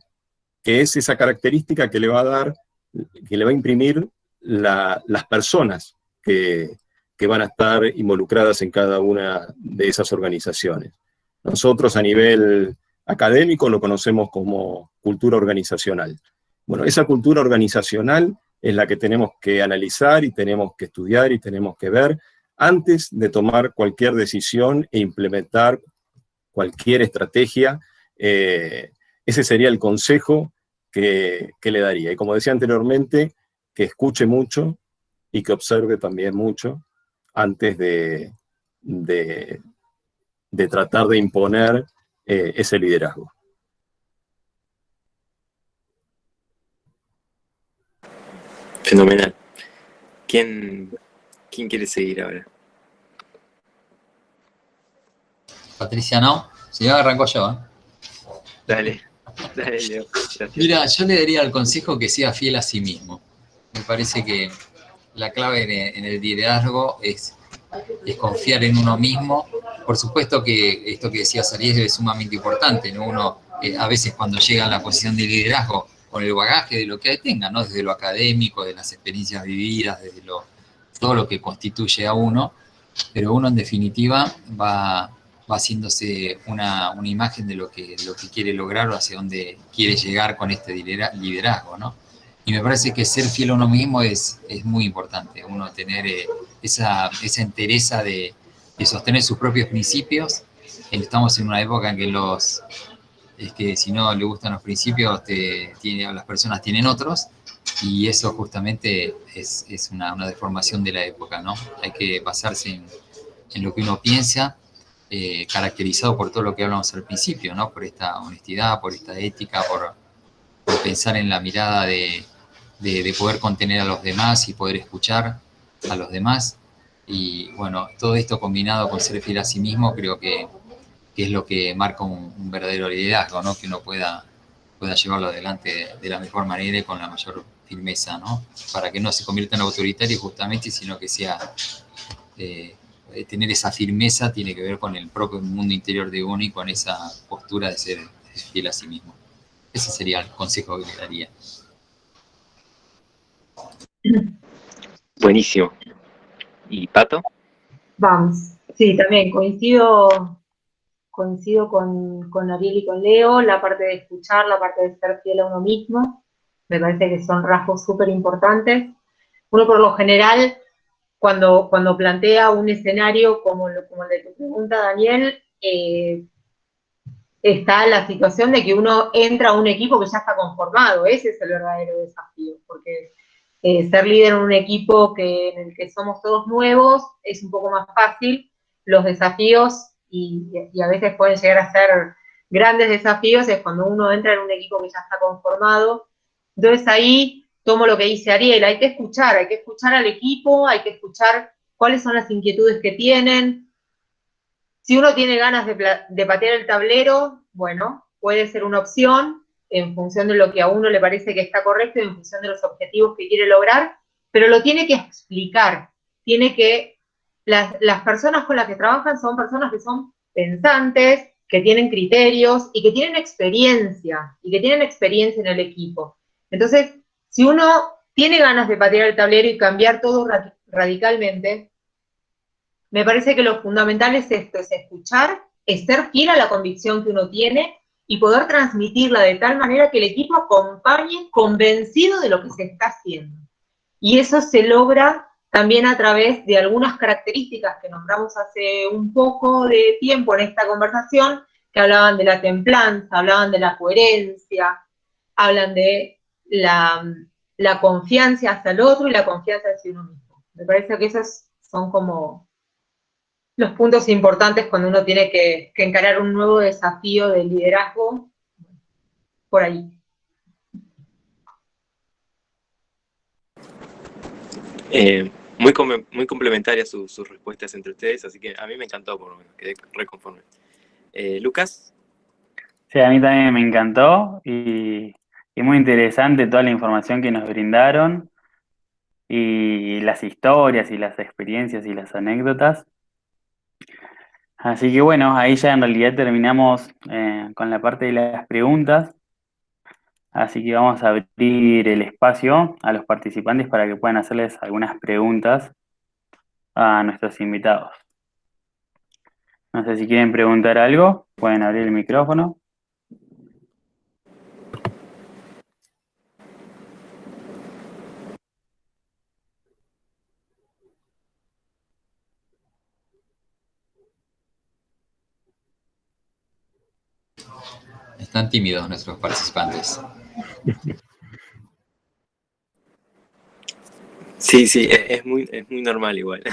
que es esa característica que le va a dar, que le va a imprimir las personas que van a estar involucradas en cada una de esas organizaciones. Nosotros a nivel académico lo conocemos como cultura organizacional. Bueno, esa cultura organizacional es la que tenemos que analizar y tenemos que estudiar y tenemos que ver antes de tomar cualquier decisión e implementar cualquier estrategia. Ese sería el consejo que le daría. Y como decía anteriormente, que escuche mucho y que observe también mucho antes de tratar de imponer ese liderazgo. Fenomenal. ¿Quién quiere seguir ahora? Patricia, ¿no? Si no, arranco yo, ¿eh? Dale, Leo. Gracias. Mira, yo le daría el consejo que sea fiel a sí mismo. Me parece que la clave en el liderazgo es confiar en uno mismo. Por supuesto que esto que decía Ariel es sumamente importante, ¿no? Uno a veces cuando llega a la posición de liderazgo, con el bagaje de lo que tenga, ¿no? Desde lo académico, de las experiencias vividas, desde todo lo que constituye a uno, pero uno en definitiva va haciéndose una imagen de lo que quiere lograr o hacia dónde quiere llegar con este liderazgo, ¿no? Y me parece que ser fiel a uno mismo es muy importante, uno tener esa entereza de sostener sus propios principios. Estamos en una época en que es que si no le gustan los principios, las personas tienen otros, y eso justamente es una deformación de la época, ¿no? Hay que basarse en lo que uno piensa, caracterizado por todo lo que hablamos al principio, ¿no? Por esta honestidad, por esta ética, por pensar en la mirada de poder contener a los demás y poder escuchar a los demás. Y bueno, todo esto combinado con ser fiel a sí mismo, creo que es lo que marca un verdadero liderazgo, ¿no? Que uno pueda llevarlo adelante de la mejor manera y con la mayor firmeza, ¿no? Para que no se convierta en autoritario justamente, sino que sea tener esa firmeza tiene que ver con el propio mundo interior de uno y con esa postura de ser fiel a sí mismo. Ese sería el consejo que le daría. Buenísimo. ¿Y Pato? Vamos, sí, también coincido con Ariel y con Leo, la parte de escuchar, la parte de ser fiel a uno mismo, me parece que son rasgos súper importantes. Uno por lo general, cuando plantea un escenario como el de tu pregunta, Daniel, está la situación de que uno entra a un equipo que ya está conformado. Ese es el verdadero desafío, porque ser líder en un equipo en el que somos todos nuevos es un poco más fácil. Los desafíos, y a veces pueden llegar a ser grandes desafíos, es cuando uno entra en un equipo que ya está conformado. Entonces ahí tomo lo que dice Ariel, hay que escuchar al equipo, hay que escuchar cuáles son las inquietudes que tienen. Si uno tiene ganas de patear el tablero, bueno, puede ser una opción en función de lo que a uno le parece que está correcto y en función de los objetivos que quiere lograr, pero lo tiene que explicar. Las personas con las que trabajan son personas que son pensantes, que tienen criterios y que tienen experiencia, en el equipo. Entonces, si uno tiene ganas de patear el tablero y cambiar todo radicalmente, me parece que lo fundamental es esto, es escuchar, es ser fiel a la convicción que uno tiene y poder transmitirla de tal manera que el equipo acompañe convencido de lo que se está haciendo. Y eso se logra también a través de algunas características que nombramos hace un poco de tiempo en esta conversación, que hablaban de la templanza, hablaban de la coherencia, hablan de la confianza hacia el otro y la confianza hacia uno mismo. Me parece que esos son como los puntos importantes cuando uno tiene que encarar un nuevo desafío de liderazgo, por ahí. Muy complementarias sus respuestas entre ustedes, así que a mí me encantó, por lo menos, quedé reconforme. ¿Lucas? Sí, a mí también me encantó y muy interesante toda la información que nos brindaron y las historias y las experiencias y las anécdotas. Así que bueno, ahí ya en realidad terminamos con la parte de las preguntas, así que vamos a abrir el espacio a los participantes para que puedan hacerles algunas preguntas a nuestros invitados. No sé si quieren preguntar algo, pueden abrir el micrófono. Están tímidos nuestros participantes. Sí, sí, es muy normal igual.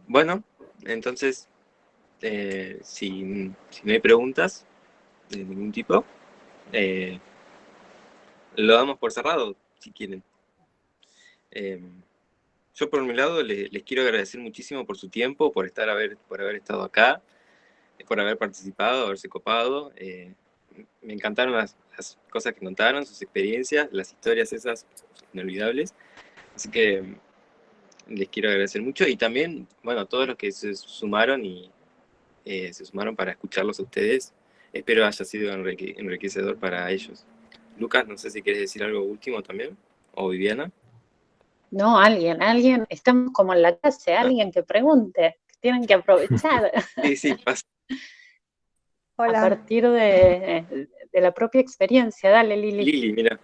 Bueno, entonces, si no hay preguntas de ningún tipo, lo damos por cerrado, si quieren. Yo por mi lado les quiero agradecer muchísimo por su tiempo, por haber estado acá, por haber participado, haberse copado. Me encantaron las cosas que contaron, sus experiencias, las historias esas inolvidables. Así que les quiero agradecer mucho y también, bueno, a todos los que se sumaron para escucharlos a ustedes. Espero haya sido enriquecedor para ellos. Lucas, no sé si quieres decir algo último también, o Viviana. No, alguien, estamos como en la clase, alguien que pregunte, que tienen que aprovechar. Sí, pasa. A partir de la propia experiencia. Dale, Lili. Lili, mira.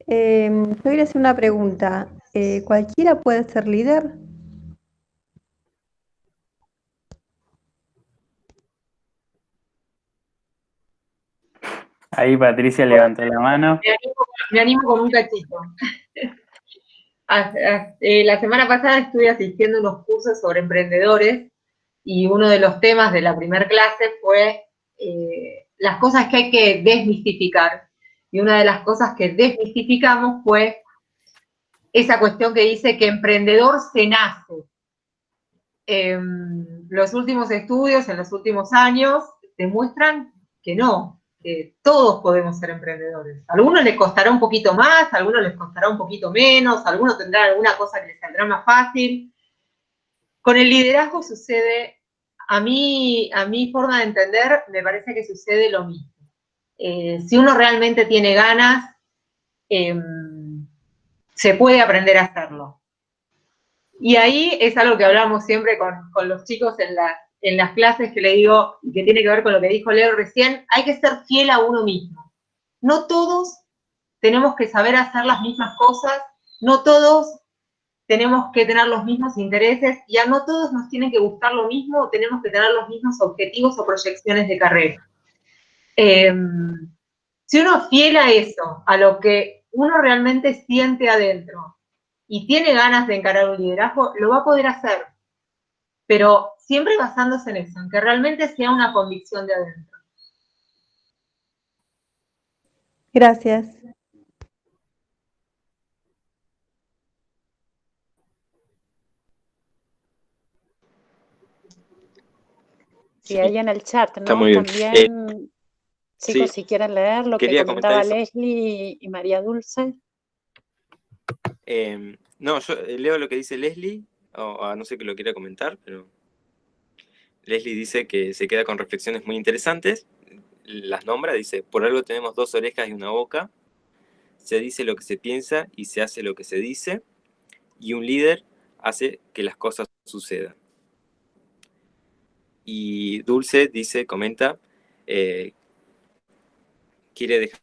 Yo quería hacer una pregunta. ¿Cualquiera puede ser líder? Ahí Patricia levantó la mano. Me animo con un cachito. La semana pasada estuve asistiendo a unos cursos sobre emprendedores y uno de los temas de la primera clase fue las cosas que hay que desmistificar. Y una de las cosas que desmistificamos fue esa cuestión que dice que emprendedor se nace. Los últimos estudios en los últimos años demuestran que no, que todos podemos ser emprendedores. A algunos les costará un poquito más, a algunos les costará un poquito menos, a algunos tendrán alguna cosa que les saldrá más fácil. Con el liderazgo sucede, a mi forma de entender, me parece que sucede lo mismo. Si uno realmente tiene ganas, se puede aprender a hacerlo. Y ahí es algo que hablamos siempre con los chicos en las clases, que le digo, que tiene que ver con lo que dijo Leo recién, hay que ser fiel a uno mismo. No todos tenemos que saber hacer las mismas cosas, no todos tenemos que tener los mismos intereses, y a no todos nos tiene que gustar lo mismo, o tenemos que tener los mismos objetivos o proyecciones de carrera. Si uno es fiel a eso, a lo que uno realmente siente adentro, y tiene ganas de encarar un liderazgo, lo va a poder hacer, pero siempre basándose en eso, en que realmente sea una convicción de adentro. Gracias. Sí, ahí en el chat, ¿no? Está muy bien. También, chicos, Sí, si quieren leer lo que quería comentaba comentar eso. Leslie y María Dulce. No, yo leo lo que dice Leslie, o a no sé que lo quiera comentar, pero Leslie dice que se queda con reflexiones muy interesantes, las nombra, dice, por algo tenemos 2 orejas y una boca, se dice lo que se piensa y se hace lo que se dice, y un líder hace que las cosas sucedan. Y Dulce dice, comenta, quiere dejar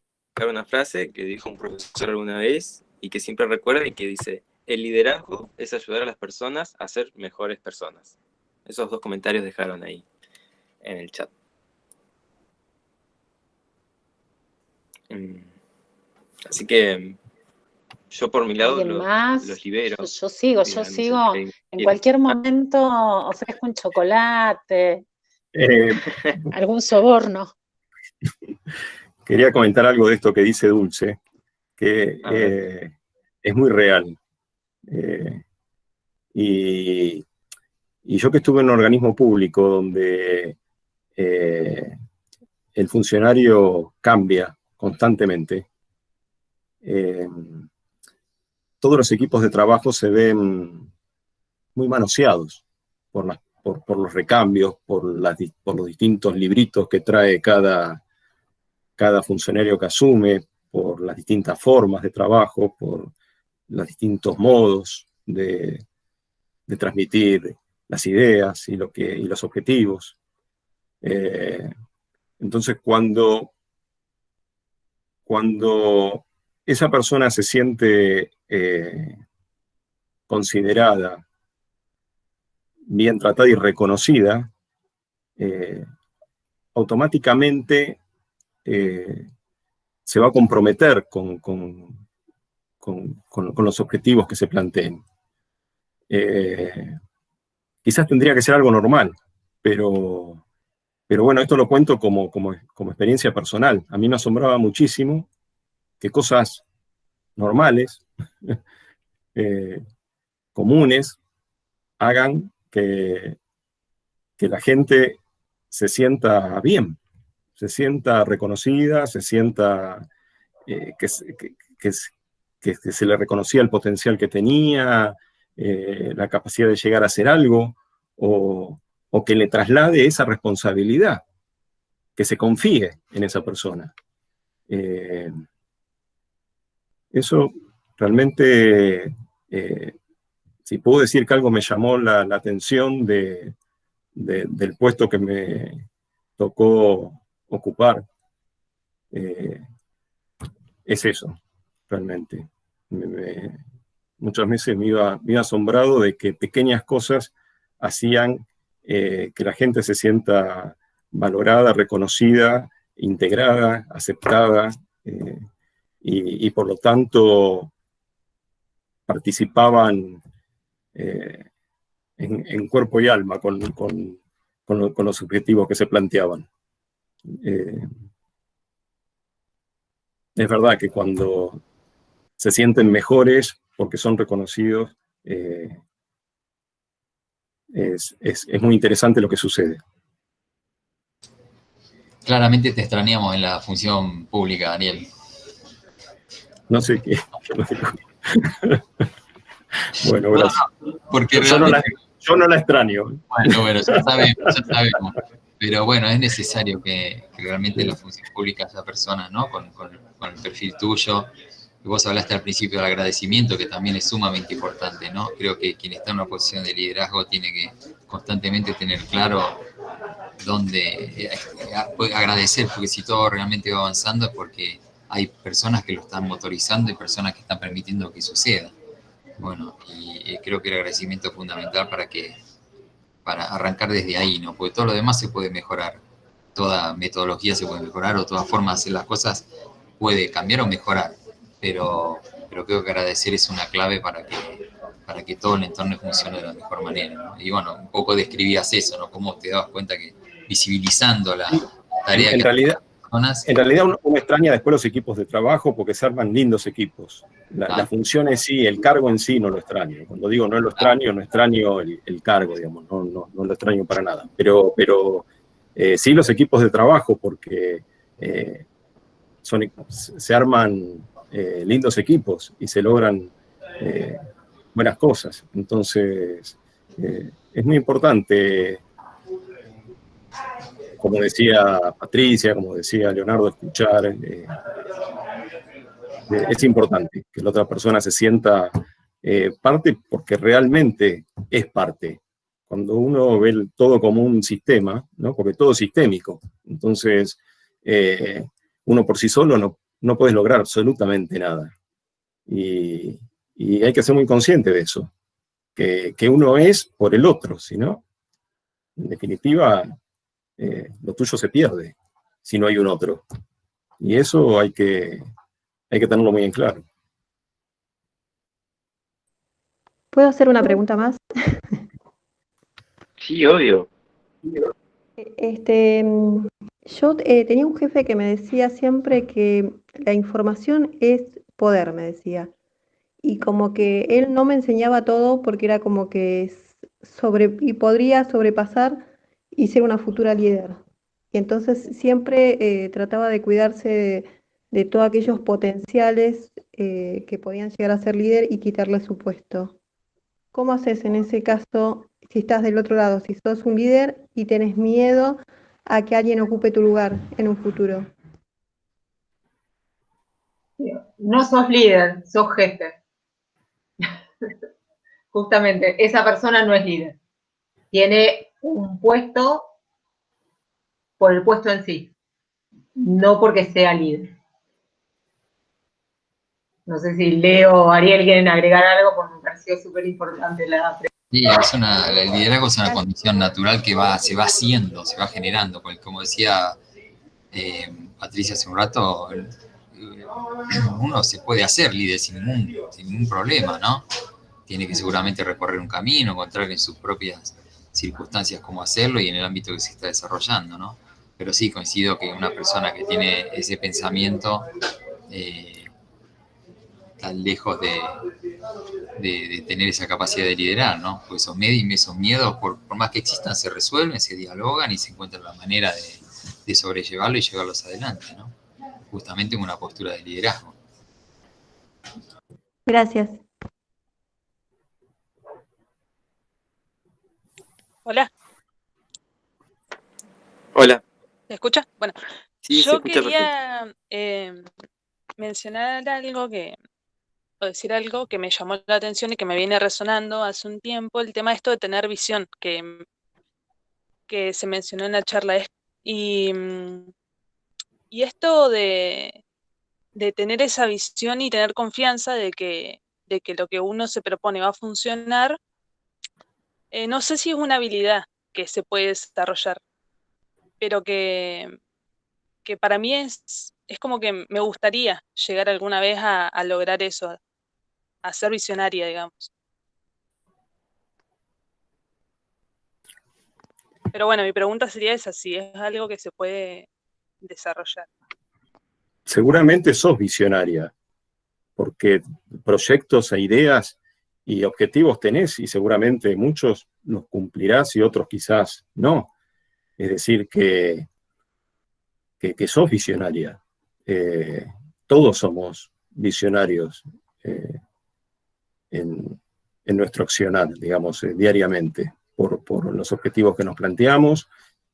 una frase que dijo un profesor alguna vez y que siempre recuerda, y que dice, el liderazgo es ayudar a las personas a ser mejores personas. Esos 2 comentarios dejaron ahí en el chat. Así que yo por mi lado los libero. Yo sigo. En cualquier momento ofrezco un chocolate, algún soborno. Quería comentar algo de esto que dice Dulce, que es muy real. Y yo que estuve en un organismo público donde el funcionario cambia constantemente, todos los equipos de trabajo se ven muy manoseados por los recambios, por los distintos libritos que trae cada funcionario que asume, por las distintas formas de trabajo, por los distintos modos de transmitir las ideas y los objetivos. Entonces, cuando esa persona se siente considerada, bien tratada y reconocida, automáticamente se va a comprometer con los objetivos que se planteen. Quizás tendría que ser algo normal, pero bueno, esto lo cuento como experiencia personal. A mí me asombraba muchísimo que cosas normales, comunes, hagan que la gente se sienta bien, se sienta reconocida, se sienta que se le reconocía el potencial que tenía, la capacidad de llegar a hacer algo, o que le traslade esa responsabilidad, que se confíe en esa persona. Eso realmente, si puedo decir que algo me llamó la atención del puesto que me tocó ocupar, es eso, realmente. Muchas veces me iba asombrado de que pequeñas cosas hacían que la gente se sienta valorada, reconocida, integrada, aceptada, y por lo tanto participaban en cuerpo y alma con los objetivos que se planteaban. Es verdad que cuando se sienten mejores porque son reconocidos, es muy interesante lo que sucede. Claramente te extrañamos en la función pública, Daniel. No sé qué. Bueno, gracias. Porque yo no la extraño. Bueno, ya sabemos. Pero bueno, es necesario que realmente en la función pública haya personas, ¿no? Con el perfil tuyo. Vos hablaste al principio del agradecimiento, que también es sumamente importante, ¿no? Creo que quien está en una posición de liderazgo tiene que constantemente tener claro dónde agradecer, porque si todo realmente va avanzando es porque hay personas que lo están motorizando y personas que están permitiendo que suceda. Bueno, y creo que el agradecimiento es fundamental para arrancar desde ahí, ¿no? Porque todo lo demás se puede mejorar. Toda metodología se puede mejorar o toda forma de hacer las cosas puede cambiar o mejorar. Pero creo que agradecer es una clave para que todo el entorno funcione de la mejor manera, ¿no? Y bueno, un poco describías eso, ¿no? Cómo te dabas cuenta que visibilizando la tarea en realidad uno extraña después los equipos de trabajo porque se arman lindos equipos. La función en sí, el cargo en sí no lo extraño. Cuando digo no lo extraño, no extraño el cargo, digamos, no lo extraño para nada. Pero sí los equipos de trabajo porque se arman lindos equipos y se logran buenas cosas. Entonces, es muy importante, como decía Patricia, como decía Leonardo, escuchar. Es importante que la otra persona se sienta parte porque realmente es parte. Cuando uno ve todo como un sistema, ¿no? Porque todo es sistémico, entonces uno por sí solo no puede lograr absolutamente nada. Y hay que ser muy consciente de eso, que uno es por el otro, si no, en definitiva, lo tuyo se pierde si no hay un otro. Y eso hay que tenerlo muy en claro. ¿Puedo hacer una pregunta más? Sí, obvio. Yo tenía un jefe que me decía siempre que la información es poder, me decía. Y como que él no me enseñaba todo porque era como que y podría sobrepasar y ser una futura líder. Y entonces siempre trataba de cuidarse de todos aquellos potenciales que podían llegar a ser líder y quitarle su puesto. ¿Cómo haces en ese caso si estás del otro lado, si sos un líder y tenés miedo a que alguien ocupe tu lugar en un futuro? No sos líder, sos jefe. Justamente, esa persona no es líder. Tiene un puesto por el puesto en sí, no porque sea líder. No sé si Leo o Ariel quieren agregar algo, porque me pareció súper importante la pregunta. Sí, el liderazgo es una condición natural que se va haciendo, se va generando. Porque como decía Patricia hace un rato, uno se puede hacer líder sin ningún problema, ¿no? Tiene que seguramente recorrer un camino, encontrar en sus propias circunstancias cómo hacerlo y en el ámbito que se está desarrollando, ¿no? Pero sí, coincido que una persona que tiene ese pensamiento está lejos de tener esa capacidad de liderar, ¿no? Porque esos miedos, por más que existan, se resuelven, se dialogan y se encuentra la manera de sobrellevarlo y llevarlos adelante, ¿no? Justamente en una postura de liderazgo. Gracias. Hola, Hola, ¿me escucha? Bueno, sí, se yo escucha perfecto. quería mencionar o decir algo que me llamó la atención y que me viene resonando hace un tiempo, el tema esto de tener visión, que se mencionó en la charla. Y, y esto de tener esa visión y tener confianza de que lo que uno se propone va a funcionar, no sé si es una habilidad que se puede desarrollar, pero que para mí es como que me gustaría llegar alguna vez a lograr eso, a ser visionaria, digamos. Pero bueno, mi pregunta sería esa, si es algo que se puede desarrollar. Seguramente sos visionaria, porque proyectos e ideas y objetivos tenés y seguramente muchos los cumplirás y otros quizás no. Es decir, que sos visionaria. Todos somos visionarios en, en nuestro accionar, digamos, diariamente, por los objetivos que nos planteamos,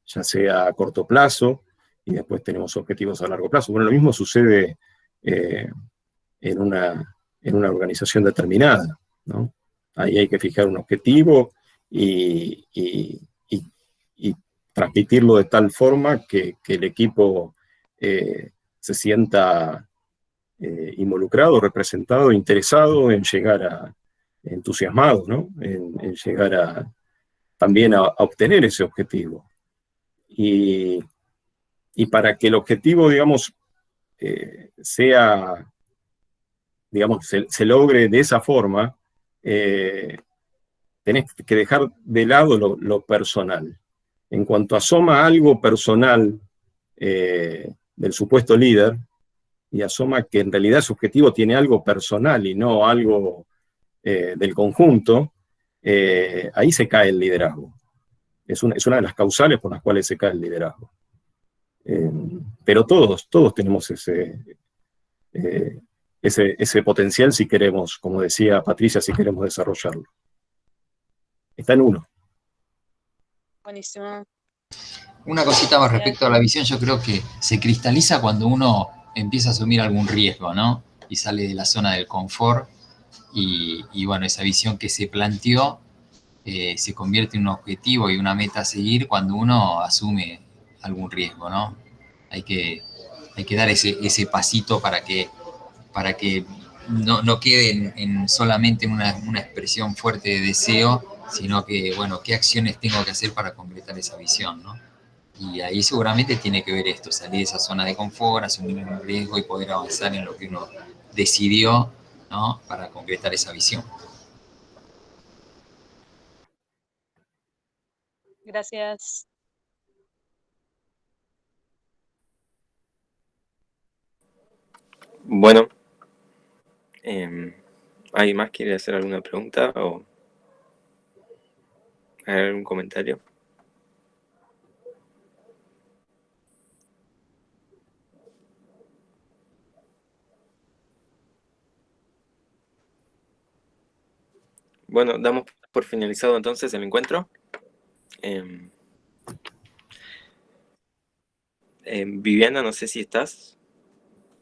ya sea a corto plazo, y después tenemos objetivos a largo plazo. Bueno, lo mismo sucede eh, en una organización determinada, ¿no? Ahí hay que fijar un objetivo y transmitirlo de tal forma que el equipo se sienta involucrado, representado, interesado en llegar entusiasmado, ¿no? En llegar también a obtener ese objetivo. Y para que el objetivo, digamos, digamos, se logre de esa forma, tenés que dejar de lado lo personal. En cuanto asoma algo personal del supuesto líder, y asoma que en realidad su objetivo tiene algo personal y no algo del conjunto, ahí se cae el liderazgo. Es una de las causales por las cuales se cae el liderazgo. Pero todos tenemos ese potencial si queremos, como decía Patricia, si queremos desarrollarlo. Está en uno. Buenísimo. Una cosita más respecto a la visión, yo creo que se cristaliza cuando uno empieza a asumir algún riesgo, ¿no? Y sale de la zona del confort y bueno, esa visión que se planteó se convierte en un objetivo y una meta a seguir cuando uno asume algún riesgo, ¿no? Hay que dar ese pasito para que no quede solamente en una expresión fuerte de deseo, sino que, bueno, qué acciones tengo que hacer para concretar esa visión, ¿no? Y ahí seguramente tiene que ver esto, salir de esa zona de confort, asumir un riesgo y poder avanzar en lo que uno decidió, ¿no? Para concretar esa visión. Gracias. Bueno, ¿alguien más quiere hacer alguna pregunta o algún comentario? Bueno, damos por finalizado entonces el encuentro. Viviana, no sé si estás.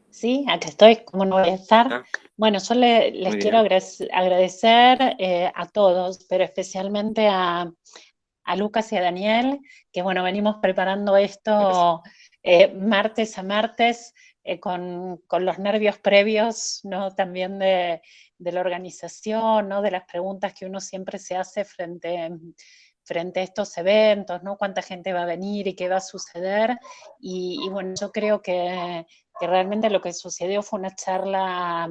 Sí, acá estoy, ¿cómo no voy a estar? Ah, Bueno, yo les muy quiero bien. agradecer a todos, pero especialmente a Lucas y a Daniel, que bueno, venimos preparando Gracias. esto martes a martes, con los nervios previos, ¿no? También de la organización, ¿no? De las preguntas que uno siempre se hace frente a estos eventos, ¿no? Cuánta gente va a venir y qué va a suceder. Y bueno, yo creo que realmente lo que sucedió fue una charla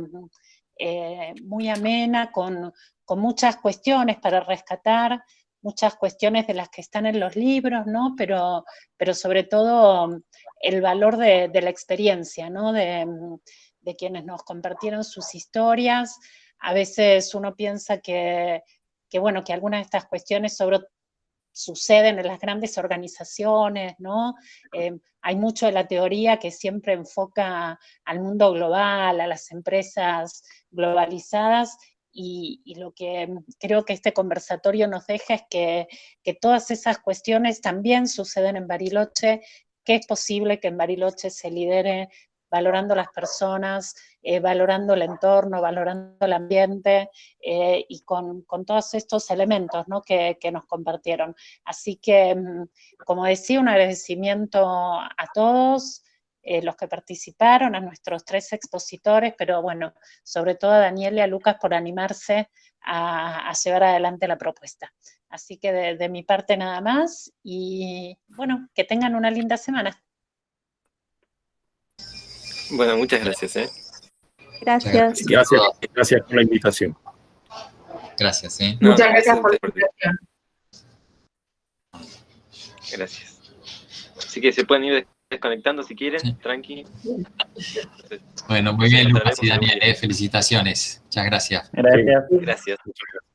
muy amena, con muchas cuestiones para rescatar, muchas cuestiones de las que están en los libros, ¿no? Pero sobre todo el valor de la experiencia, ¿no? De quienes nos compartieron sus historias. A veces uno piensa que bueno, que algunas de estas cuestiones suceden en las grandes organizaciones, ¿no? Hay mucho de la teoría que siempre enfoca al mundo global, a las empresas globalizadas, y lo que creo que este conversatorio nos deja es que todas esas cuestiones también suceden en Bariloche, que es posible que en Bariloche se lidere valorando las personas, valorando el entorno, valorando el ambiente, y con todos estos elementos, ¿no? que nos compartieron. Así que, como decía, un agradecimiento a todos los que participaron, a nuestros 3 expositores, pero bueno, sobre todo a Daniel y a Lucas por animarse a llevar adelante la propuesta. Así que de mi parte nada más, y bueno, que tengan una linda semana. Bueno, muchas gracias. Gracias. Gracias por la invitación. Gracias. No, Muchas gracias por la por invitación. Gracias. Así que se pueden ir desconectando si quieren, Sí. tranqui. Bueno, muy bien, Lucas y Trataremos Daniel, felicitaciones. Muchas gracias. Gracias. Sí, Gracias. muchas gracias.